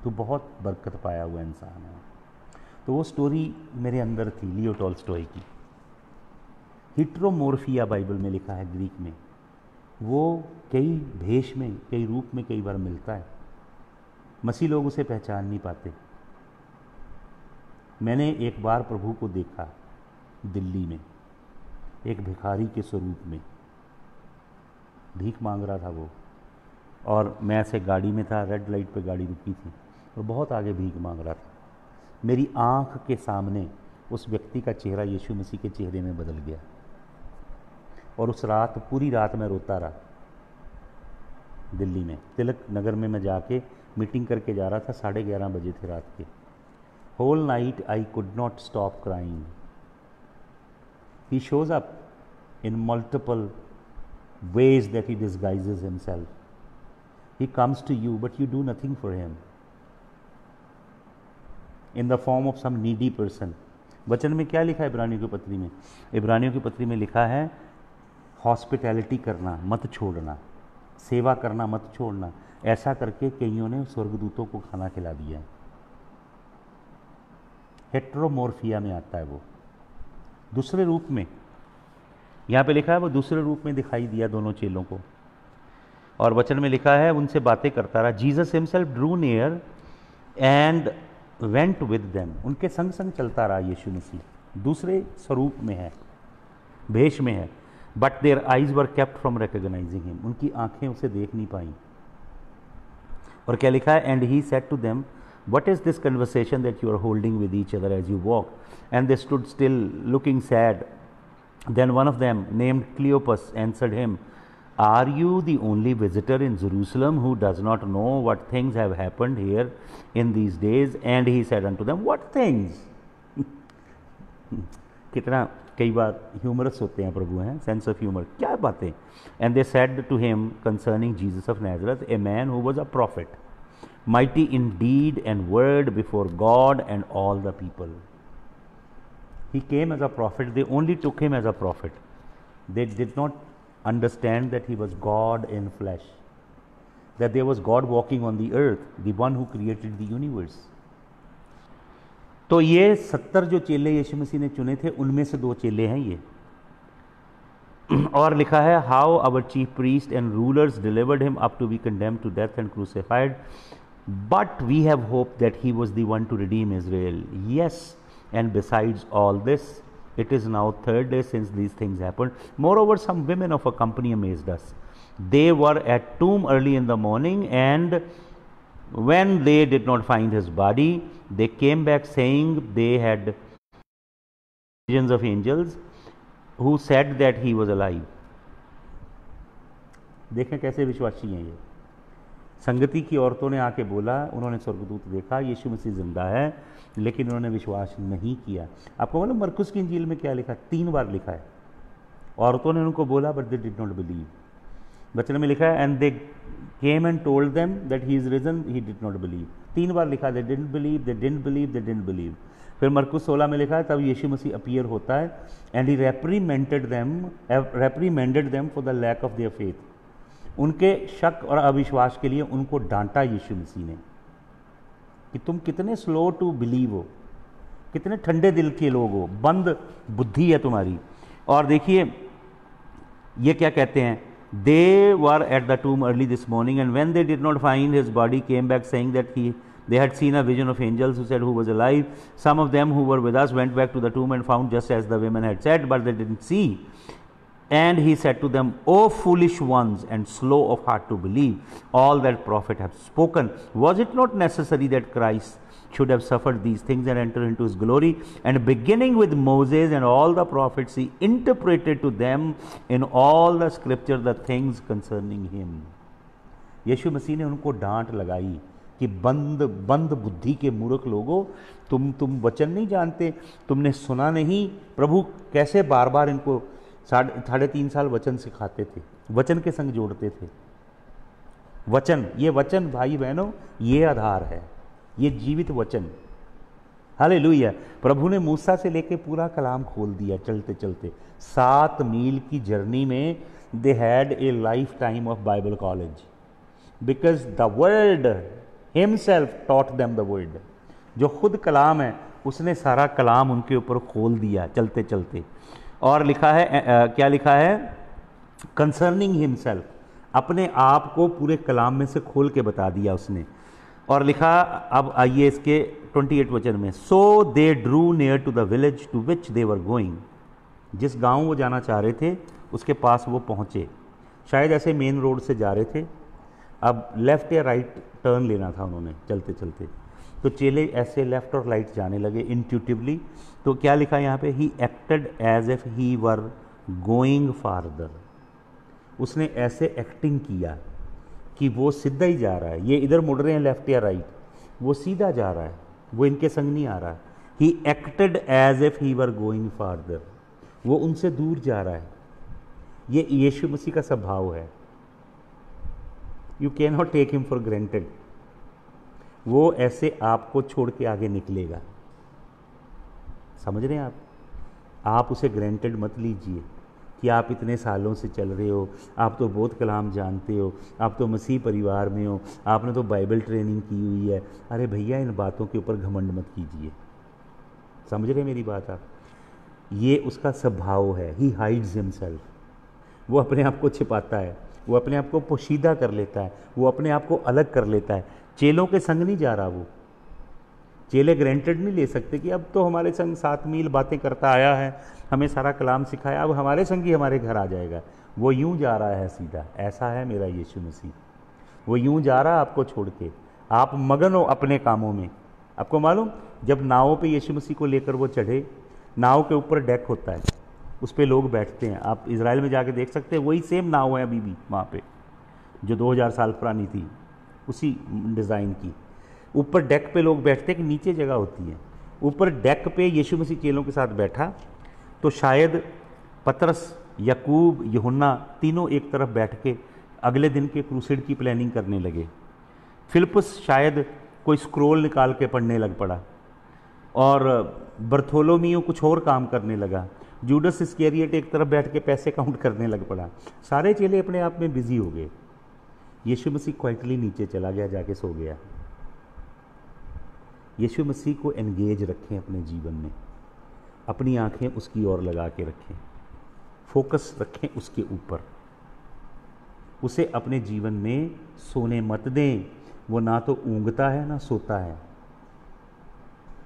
तू बहुत बरकत पाया हुआ इंसान है। तो वो स्टोरी मेरे अंदर थी लियो टॉल्स्टॉय की। हिट्रोमोर्फिया बाइबल में लिखा है ग्रीक में। वो कई भेष में, कई रूप में कई बार मिलता है। मसीह लोग उसे पहचान नहीं पाते। मैंने एक बार प्रभु को देखा दिल्ली में, एक भिखारी के स्वरूप में। भीख मांग रहा था वो, और मैं ऐसे गाड़ी में था, रेड लाइट पे गाड़ी रुकी थी और बहुत आगे भीख मांग रहा था। मेरी आँख के सामने उस व्यक्ति का चेहरा यीशु मसीह के चेहरे में बदल गया। और उस रात पूरी रात मैं रोता रहा। दिल्ली में तिलक नगर में मैं जाके मीटिंग करके जा रहा था, 11:30 बजे थे रात के। Whole night I could not stop crying. He shows up in multiple ways that he disguises himself. He comes to you, but you do nothing for him. In the form of some needy person. वचन में क्या लिखा है इब्रानियों की पत्री में? इब्रानियों की पत्री में लिखा है हॉस्पिटैलिटी करना मत छोड़ना, सेवा करना मत छोड़ना। ऐसा करके कईयों ने स्वर्गदूतों को खाना खिला दिया है। हेट्रोमोर्फिया में आता है वो, दूसरे रूप में। यहाँ पे लिखा है वो दूसरे रूप में दिखाई दिया दोनों चेलों को। और वचन में लिखा है उनसे बातें करता रहा। Jesus himself drew near and went with them. उनके संग संग चलता रहा यीशु मसीह, दूसरे स्वरूप में है, भेष में है। But there eyes were kept from recognising him. उनकी आंखें उसे देख नहीं पाई। और क्या लिखा है? And he said to them what is this conversation that you are holding with each other as you walk? And they stood still looking sad. Then one of them, named Cleopas, answered him, are you the only visitor in Jerusalem who does not know what things have happened here in these days? And he said unto them, what things? कितना कई बार humerus होते हैं प्रभु, हैं sense of humour, क्या बातें। And they said to him concerning Jesus of Nazareth, a man who was a prophet, mighty in deed and word before God and all the people. He came as a prophet. They only took him as a prophet. They did not understand that he was God in flesh, that there was God walking on the earth, the one who created the universe. तो ये 70 जो चेले यीशु मसीह ने चुने थे, उनमें से 2 चेले हैं ये। और लिखा है how our chief priest and rulers delivered him up to be condemned to death and crucified, but we have hope that he was the one to redeem Israel. Yes, and besides all this, it is now 3rd day since these things happened. Moreover, some women of a company amazed us. They were at tomb early in the morning, and when they did not find his body, they came back saying they had visions of angels who said that he was alive. देखें कैसे विश्वासी हैं ये। संगति की औरतों ने आके बोला, उन्होंने स्वर्गदूत देखा, यीशु मसीह जिंदा है, लेकिन उन्होंने विश्वास नहीं किया। आपको मालूम मरकुस की इंजील में क्या लिखा है? 3 बार लिखा है। औरतों ने उनको बोला, but they did not believe. वचन में लिखा है and they came and told them that he is risen, he did not believe. 3 बार लिखा, they didn't believe, they didn't believe, they didn't believe. फिर मरकुस 16 में लिखा है तब यीशु मसीह अपीयर होता है and he reprimanded them for the lack of their faith. उनके शक और अविश्वास के लिए उनको डांटा यीशु मसीह ने कि तुम कितने स्लो टू बिलीव हो, कितने ठंडे दिल के लोग हो, बंद बुद्धि है तुम्हारी। और देखिए ये क्या कहते हैं, they were at the tomb early this morning and when they did not find his body came back saying that they had seen a vision of angels who said who was alive. Some of them who were with us went back to the tomb and found just as the women had said, but they didn't see. And he said to them, O foolish ones and slow of heart to believe all that prophet hath spoken. Was it not necessary that Christ should have suffered these things and enter into his glory? And beginning with Moses and all the prophets, he interpreted to them in all the scripture the things concerning him. यीशु मसीह ने उनको डांट लगाई कि बंद बुद्धि के मूर्ख लोगों, तुम वचन नहीं जानते, तुमने सुना नहीं। प्रभु कैसे बार बार इनको 3.5 साल वचन सिखाते थे, वचन के संग जोड़ते थे। वचन, ये वचन भाई बहनों, ये आधार है, ये जीवित वचन। हालेलुया। प्रभु ने मूसा से लेके पूरा कलाम खोल दिया चलते चलते। 7 मील की जर्नी में they had a life time of Bible college, because the word himself taught them the word. जो खुद कलाम है उसने सारा कलाम उनके ऊपर खोल दिया चलते चलते। और लिखा है क्या लिखा है, कंसर्निंग हिमसेल्फ, अपने आप को पूरे कलाम में से खोल के बता दिया उसने। और लिखा, अब आइए इसके 28 वचन में, so they drew near to the village to which they were going. जिस गांव वो जाना चाह रहे थे उसके पास वो पहुंचे। शायद ऐसे मेन रोड से जा रहे थे, अब लेफ्ट या राइट टर्न लेना था उन्होंने चलते चलते। तो चेले ऐसे लेफ्ट और राइट जाने लगे इंट्यूटिवली। तो क्या लिखा यहाँ पे, he acted as if he were going farther. उसने ऐसे एक्टिंग किया कि वो सीधा ही जा रहा है, ये इधर मुड़ रहे हैं लेफ्ट या राइट, वो सीधा जा रहा है, वो इनके संग नहीं आ रहा। He acted as if he were going farther, वो उनसे दूर जा रहा है। ये यीशु मसीह का स्वभाव है। You can not take him for granted. वो ऐसे आपको छोड़ के आगे निकलेगा। समझ रहे हैं आप उसे ग्रांटेड मत लीजिए कि आप इतने सालों से चल रहे हो, आप तो बहुत कलाम जानते हो, आप तो मसीह परिवार में हो, आपने तो बाइबल ट्रेनिंग की हुई है। अरे भैया, इन बातों के ऊपर घमंड मत कीजिए। समझ रहे मेरी बात आप? ये उसका स्वभाव है। ही हाइड्स हिमसेल्फ। वो अपने आप को छिपाता है, वो अपने आप को पोशीदा कर लेता है, वो अपने आप को अलग कर लेता है। चेलों के संग नहीं जा रहा वो। चेले ग्रांटेड नहीं ले सकते कि अब तो हमारे संग 7 मील बातें करता आया है, हमें सारा कलाम सिखाया, अब हमारे संग ही हमारे घर आ जाएगा। वो यूं जा रहा है सीधा। ऐसा है मेरा यीशु मसीह। वो यूं जा रहा है आपको छोड़ के। आप मगन हो अपने कामों में। आपको मालूम, जब नावों पे यीशु मसीह को लेकर वो चढ़े, नाव के ऊपर डेक होता है, उस पर लोग बैठते हैं। आप इजराइल में जाके देख सकते हैं, वही सेम नाव है अभी भी वहाँ पे, जो 2000 साल पुरानी थी, उसी डिज़ाइन की। ऊपर डेक पे लोग बैठते हैं कि नीचे जगह होती है। ऊपर डेक पे यीशु मसीह चेलों के साथ बैठा, तो शायद पतरस, याकूब, यूहन्ना तीनों एक तरफ बैठ के अगले दिन के क्रूसेड की प्लानिंग करने लगे। फिलिप्पुस शायद कोई स्क्रोल निकाल के पढ़ने लग पड़ा, और बर्थोलोमियो कुछ और काम करने लगा। जूडस इस्करियोट एक तरफ बैठ के पैसे काउंट करने लग पड़ा। सारे चेले अपने आप में बिजी हो गए। यीशु मसीह क्वाइटली नीचे चला गया, जाके सो गया। यीशु मसीह को एंगेज रखें अपने जीवन में। अपनी आंखें उसकी ओर लगा के रखें, फोकस रखें उसके ऊपर। उसे अपने जीवन में सोने मत दें। वो ना तो ऊँगता है ना सोता है।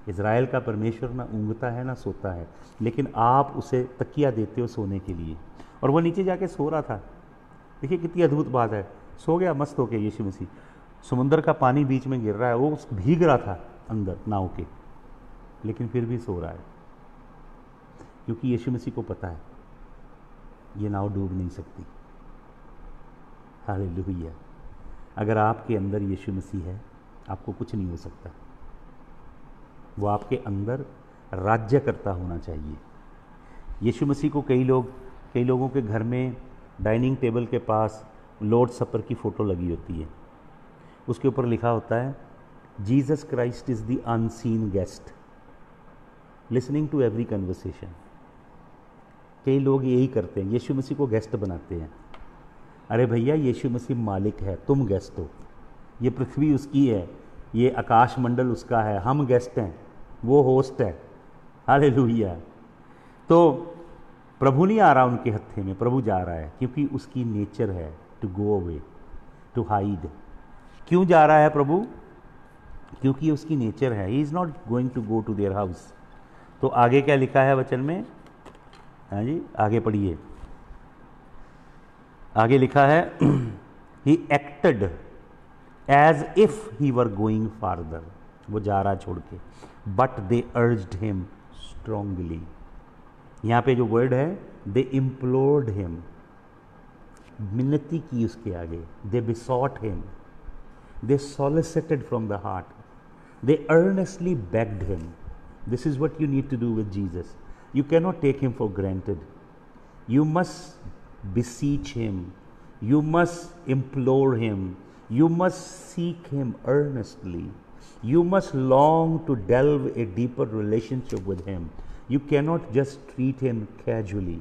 इज़राइल का परमेश्वर ना ऊँगता है ना सोता है, लेकिन आप उसे तकिया देते हो सोने के लिए। और वो नीचे जाके सो रहा था। देखिए कितनी अद्भुत बात है। सो गया मस्त होके यीशु मसीह। समुंदर का पानी बीच में गिर रहा है, वो भीग रहा था अंदर नाव के, लेकिन फिर भी सो रहा है, क्योंकि यीशु मसीह को पता है ये नाव डूब नहीं सकती। हालेलुया। अगर आपके अंदर यीशु मसीह है, आपको कुछ नहीं हो सकता। वो आपके अंदर राज्य करता होना चाहिए। यीशु मसीह को कई लोगों के घर में डाइनिंग टेबल के पास लॉर्ड सपर की फ़ोटो लगी होती है। उसके ऊपर लिखा होता है, Jesus Christ is the unseen guest listening to every conversation. कई लोग यही करते हैं, यीशु मसीह को गेस्ट बनाते हैं। अरे भैया, यीशु मसीह मालिक है, तुम गेस्ट हो। ये पृथ्वी उसकी है, ये आकाश मंडल उसका है, हम गेस्ट हैं, वो होस्ट है। हालेलुया। तो प्रभु नहीं आ रहा उनके हत्थे में, प्रभु जा रहा है, क्योंकि उसकी नेचर है to go away, to hide. क्यों जा रहा है प्रभु? क्योंकि उसकी नेचर है। He is not going to go to their house. तो आगे क्या लिखा है वचन में? हाँ जी, आगे पढ़िए। आगे लिखा है, he acted as if he were going farther. वो जा रहा छोड़ के, but they urged him strongly. यहाँ पे जो वर्ड है, दे इम्प्लोर्ड हिम, मिन्नती की उसके आगे। They besought him, they solicited from the heart, they earnestly begged him. This is what you need to do with Jesus. You cannot take him for granted. You must beseech him. You must implore him. You must seek him earnestly. You must long to delve a deeper relationship with him. You cannot just treat him casually.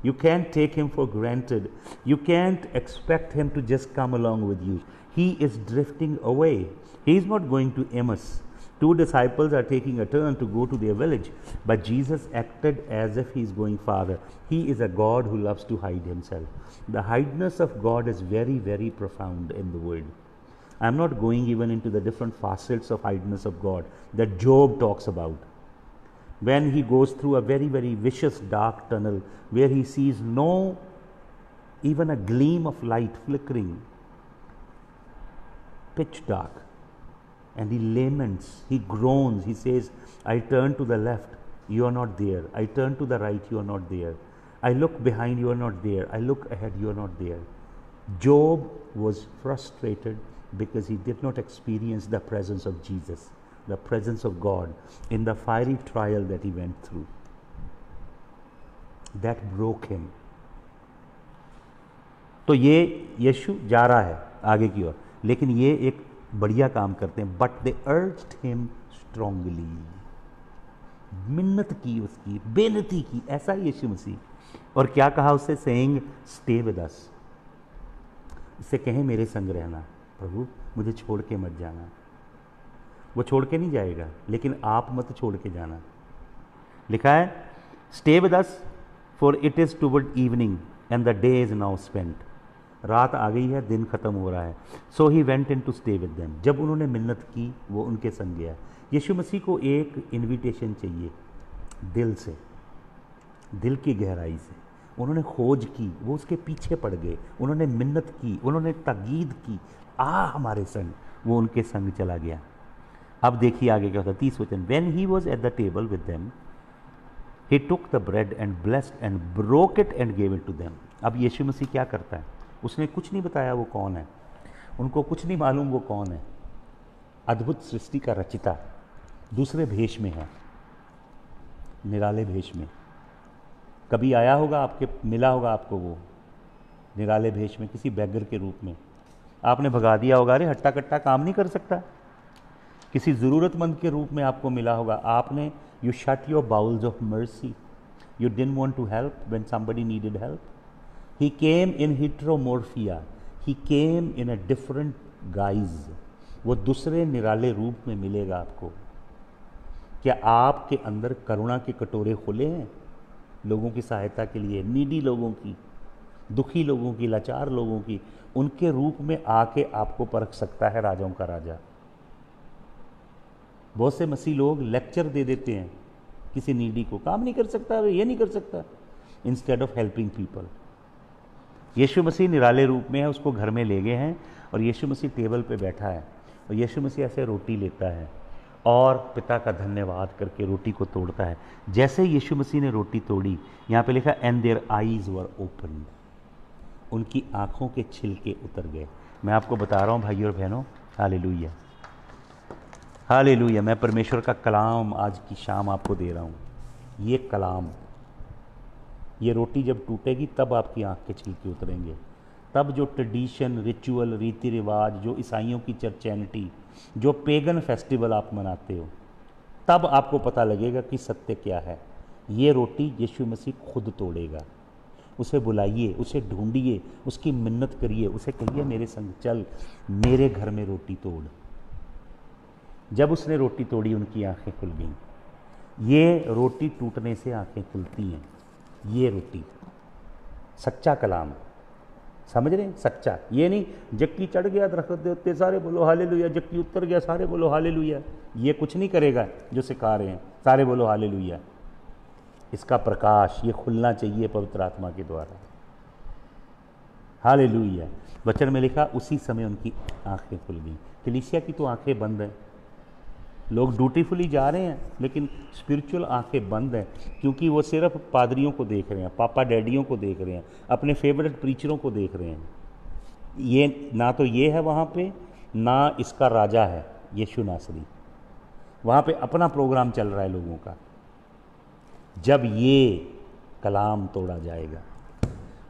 You can't take him for granted. You can't expect him to just come along with you. He is drifting away. He is not going to Emmaus. 2 disciples are taking a turn to go to their village, but Jesus acted as if he is going farther. He is a God who loves to hide himself. The hideness of God is very, very profound in the word. I am not going even into the different facets of hideness of God that Job talks about. When he goes through a very, very vicious dark tunnel where he sees no even a gleam of light flickering, pitch dark. And he laments, he groans, he says, I turn to the left, you are not there. I turn to the right, you are not there. I look behind, you are not there. I look ahead, you are not there. Job was frustrated because he did not experience the presence of Jesus, the presence of God in the fiery trial that he went through. That broke him. तो ये यीशु जा रहा है आगे की ओर, लेकिन ये एक बढ़िया काम करते हैं. But they urged him strongly. मिन्नत की, उसकी बेनती की, ऐसा यीशु मसीह. और क्या कहा उससे? सेइंग स्टे विद अस. इससे कहें मेरे संग रहना, प्रभु मुझे छोड़ के मत जाना. वो छोड़ के नहीं जाएगा, लेकिन आप मत छोड़ के जाना. लिखा है stay with us for it is toward evening and the day is now spent. रात आ गई है, दिन खत्म हो रहा है. So he went in to stay with them. जब उन्होंने मिन्नत की, वो उनके संग गया. यीशु मसीह को एक इनविटेशन चाहिए दिल से, दिल की गहराई से. उन्होंने खोज की, वो उसके पीछे पड़ गए. उन्होंने मिन्नत की, उन्होंने ताकीद की, आ हमारे संग. वो उनके संग चला गया. अब देखिए आगे क्या होता है. 30 वचन. When he was at the table with them he took the bread and blessed and broke it and gave it to them. अब यीशु मसीह क्या करता है? उसने कुछ नहीं बताया वो कौन है. उनको कुछ नहीं मालूम वो कौन है. अद्भुत सृष्टि का रचिता दूसरे भेष में है, निराले भेष में. कभी आया होगा आपके, मिला होगा आपको वो निराले भेष में, किसी बैगर के रूप में. आपने भगा दिया होगा, अरे हट्टा कट्टा काम नहीं कर सकता. किसी ज़रूरतमंद के रूप में आपको मिला होगा. आपने you shut your bowels of mercy. You didn't want to help when somebody needed help. He came in heteromorphia. He came in a different guise. वो दूसरे निराले रूप में मिलेगा आपको. क्या आपके अंदर करुणा के कटोरे खुले हैं लोगों की सहायता के लिए, नीडी लोगों की, दुखी लोगों की, लाचार लोगों की? उनके रूप में आके आपको परख सकता है राजाओं का राजा. बहुत से मसीह लोग लेक्चर दे देते हैं किसी नीडी को, काम नहीं कर सकता, ये नहीं कर सकता, इंस्टेड ऑफ हेल्पिंग पीपल. यीशु मसीह निराले रूप में है, उसको घर में ले गए हैं और यीशु मसीह टेबल पे बैठा है और यीशु मसीह ऐसे रोटी लेता है और पिता का धन्यवाद करके रोटी को तोड़ता है. जैसे यीशु मसीह ने रोटी तोड़ी, यहाँ पे लिखा and their eyes were open. उनकी आंखों के छिलके उतर गए. मैं आपको बता रहा हूँ भाइयों और बहनों, हालेलुया हालेलुया. मैं परमेश्वर का कलाम आज की शाम आपको दे रहा हूँ. ये कलाम, ये रोटी जब टूटेगी तब आपकी आंख के छिलके उतरेंगे. तब जो ट्रेडिशन, रिचुअल, रीति रिवाज, जो ईसाइयों की चर्चैनिटी, जो पेगन फेस्टिवल आप मनाते हो, तब आपको पता लगेगा कि सत्य क्या है. ये रोटी यीशु मसीह खुद तोड़ेगा. उसे बुलाइए, उसे ढूंढिए, उसकी मिन्नत करिए, उसे कहिए मेरे संग चल, मेरे घर में रोटी तोड़. जब उसने रोटी तोड़ी उनकी आंखें खुल गईं. ये रोटी टूटने से आंखें खुलती हैं. ये रोटी, सच्चा कलाम, समझ रहे हैं? सच्चा, ये नहीं जक्की चढ़ गया दरख्त दे उत्ते सारे बोलो हालेलुया, जक्की उतर गया सारे बोलो हालेलुया. ये कुछ नहीं करेगा जो सिखा रहे हैं, सारे बोलो हालेलुया. इसका प्रकाश ये खुलना चाहिए पवित्र आत्मा के द्वारा. हालेलुया. वचन में लिखा उसी समय उनकी आंखें खुल गई. कलीसिया की तो आंखें बंद हैं. लोग ड्यूटीफुली जा रहे हैं लेकिन स्पिरिचुअल आंखें बंद हैं, क्योंकि वो सिर्फ पादरियों को देख रहे हैं, पापा डैडियों को देख रहे हैं, अपने फेवरेट प्रीचरों को देख रहे हैं. ये ना तो ये है वहाँ पे, ना इसका राजा है यीशु नासरी. वहाँ पे अपना प्रोग्राम चल रहा है लोगों का. जब ये कलाम तोड़ा जाएगा.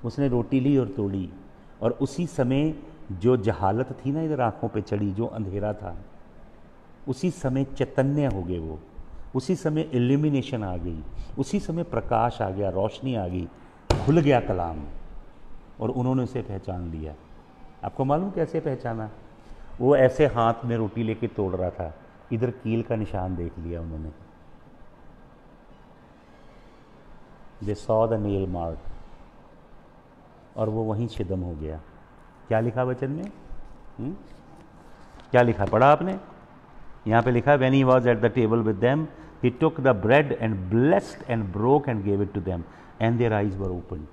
उसने रोटी ली और तोड़ी, और उसी समय जो जहालत थी ना इधर आँखों पे चढ़ी, जो अंधेरा था, उसी समय चैतन्य हो गए वो. उसी समय इल्यूमिनेशन आ गई, उसी समय प्रकाश आ गया, रोशनी आ गई, खुल गया कलाम, और उन्होंने उसे पहचान लिया. आपको मालूम कैसे पहचाना? वो ऐसे हाथ में रोटी लेके तोड़ रहा था, इधर कील का निशान देख लिया उन्होंने. They saw the nail mark, और वो वहीं छिदम हो गया. क्या लिखा वचन में? क्या लिखा, पढ़ा आपने? यहाँ पे लिखा when he was at the table with them he took the bread and blessed and broke and gave it to them and their eyes were open.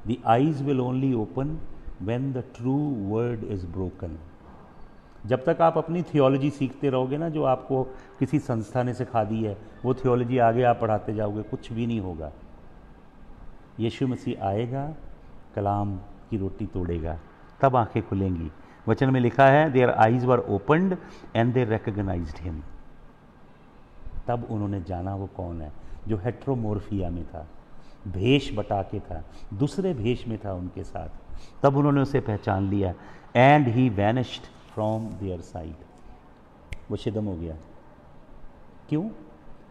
The eyes will only open when the true word is broken. जब तक आप अपनी theology सीखते रहोगे ना, जो आपको किसी संस्था ने सिखा दी है, वो थियोलॉजी आगे आप पढ़ाते जाओगे, कुछ भी नहीं होगा. यीशु मसीह आएगा, कलाम की रोटी तोड़ेगा, तब आंखें खुलेंगी। वचन में लिखा है their eyes were opened and they recognised him. तब उन्होंने जाना वो कौन है, जो हेट्रोमोर्फिया में था, भेष बटा के था, दूसरे भेष में था उनके साथ। तब उन्होंने उसे पहचान लिया। And he vanished from their sight. वो शिदम हो गया। क्यों?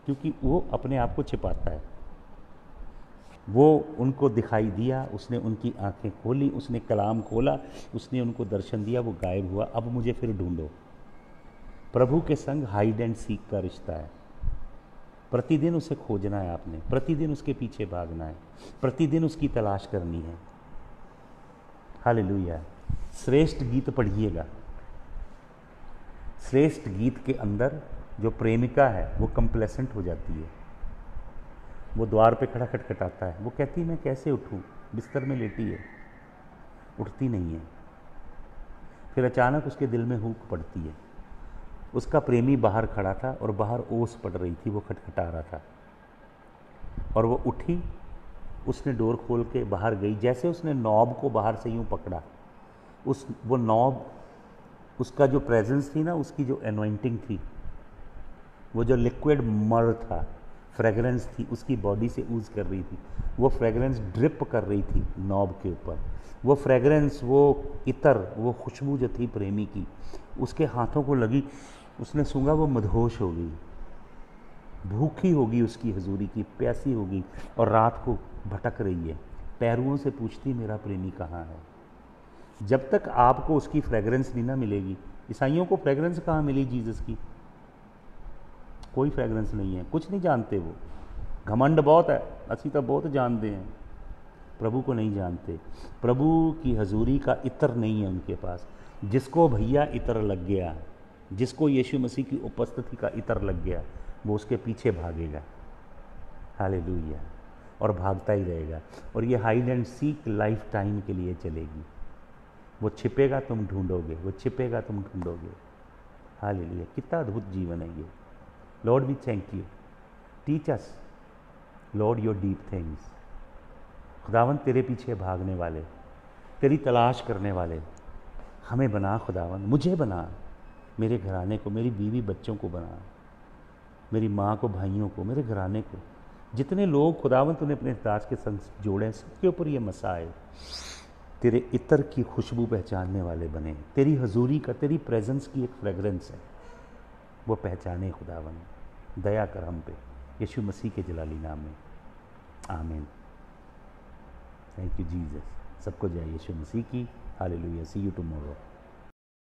क्योंकि वो अपने आप को छिपाता है। वो उनको दिखाई दिया, उसने उनकी आंखें खोली, उसने कलाम खोला, उसने उनको दर्शन दिया, वो गायब हुआ। अब मुझे फिर ढूंढो। प्रभु के संग हाइड एंड सीक का रिश्ता है। प्रतिदिन उसे खोजना है आपने, प्रतिदिन उसके पीछे भागना है, प्रतिदिन उसकी तलाश करनी है। हालेलुया। श्रेष्ठ गीत पढ़िएगा। श्रेष्ठ गीत के अंदर जो प्रेमिका है वो कंप्लेसेंट हो जाती है। वो द्वार पे खड़ा खटखटाता है, वो कहती है मैं कैसे उठूं, बिस्तर में लेटी है, उठती नहीं है। फिर अचानक उसके दिल में हुक पड़ती है। उसका प्रेमी बाहर खड़ा था और बाहर ओस पड़ रही थी, वो खटखटा रहा था, और वो उठी, उसने डोर खोल के बाहर गई। जैसे उसने नॉब को बाहर से यूं पकड़ा, वो नॉब, उसका जो प्रेजेंस थी ना, उसकी जो एनॉइंटिंग थी, वो जो लिक्विड मर था, फ्रेगरेंस थी, उसकी बॉडी से यूज कर रही थी। वो फ्रेगरेंस ड्रिप कर रही थी नॉब के ऊपर। वो फ्रेगरेंस, वो इतर, वो खुशबू जो थी प्रेमी की, उसके हाथों को लगी। उसने सूंघा, वो मदहोश हो गई, भूखी होगी उसकी हजूरी की, प्यासी होगी, और रात को भटक रही है, पैरुओं से पूछती मेरा प्रेमी कहाँ है। जब तक आपको उसकी फ्रेगरेंस नहीं ना मिलेगी। ईसाइयों को फ्रेगरेंस कहाँ मिली जीसस की? कोई फ्रेगरेंस नहीं है, कुछ नहीं जानते। वो घमंड बहुत है, असी तो बहुत जानते हैं, प्रभु को नहीं जानते। प्रभु की हजूरी का इतर नहीं है उनके पास। जिसको भैया इतर लग गया, जिसको यीशु मसीह की उपस्थिति का इतर लग गया, वो उसके पीछे भागेगा। हालेलुया। और भागता ही रहेगा। और ये hide and seek life time के लिए चलेगी। वो छिपेगा, तुम ढूंढोगे, वो छिपेगा, तुम ढूंढोगे। हालेलुया। कितना अद्भुत जीवन है ये। Lord we thank you. Teach us Lord your deep things. खुदावन तेरे पीछे भागने वाले, तेरी तलाश करने वाले हमें बना। खुदावन मुझे बना, मेरे घराने को, मेरी बीवी बच्चों को बना, मेरी माँ को, भाइयों को, मेरे घराने को। जितने लोग खुदावन तूने अपने दास के संग जोड़े हैं, सबके ऊपर ये मसाए तेरे इतर की खुशबू पहचानने वाले बने। तेरी हजूरी का, तेरी प्रेजेंस की एक फ्रेगरेंस है, वो पहचाने। खुदावन दया कर हम पे, यीशु मसीह के जलाली नाम में, आमीन। Thank you Jesus. सबको जय यीशु मसीह की। हालेलुया। See you tomorrow.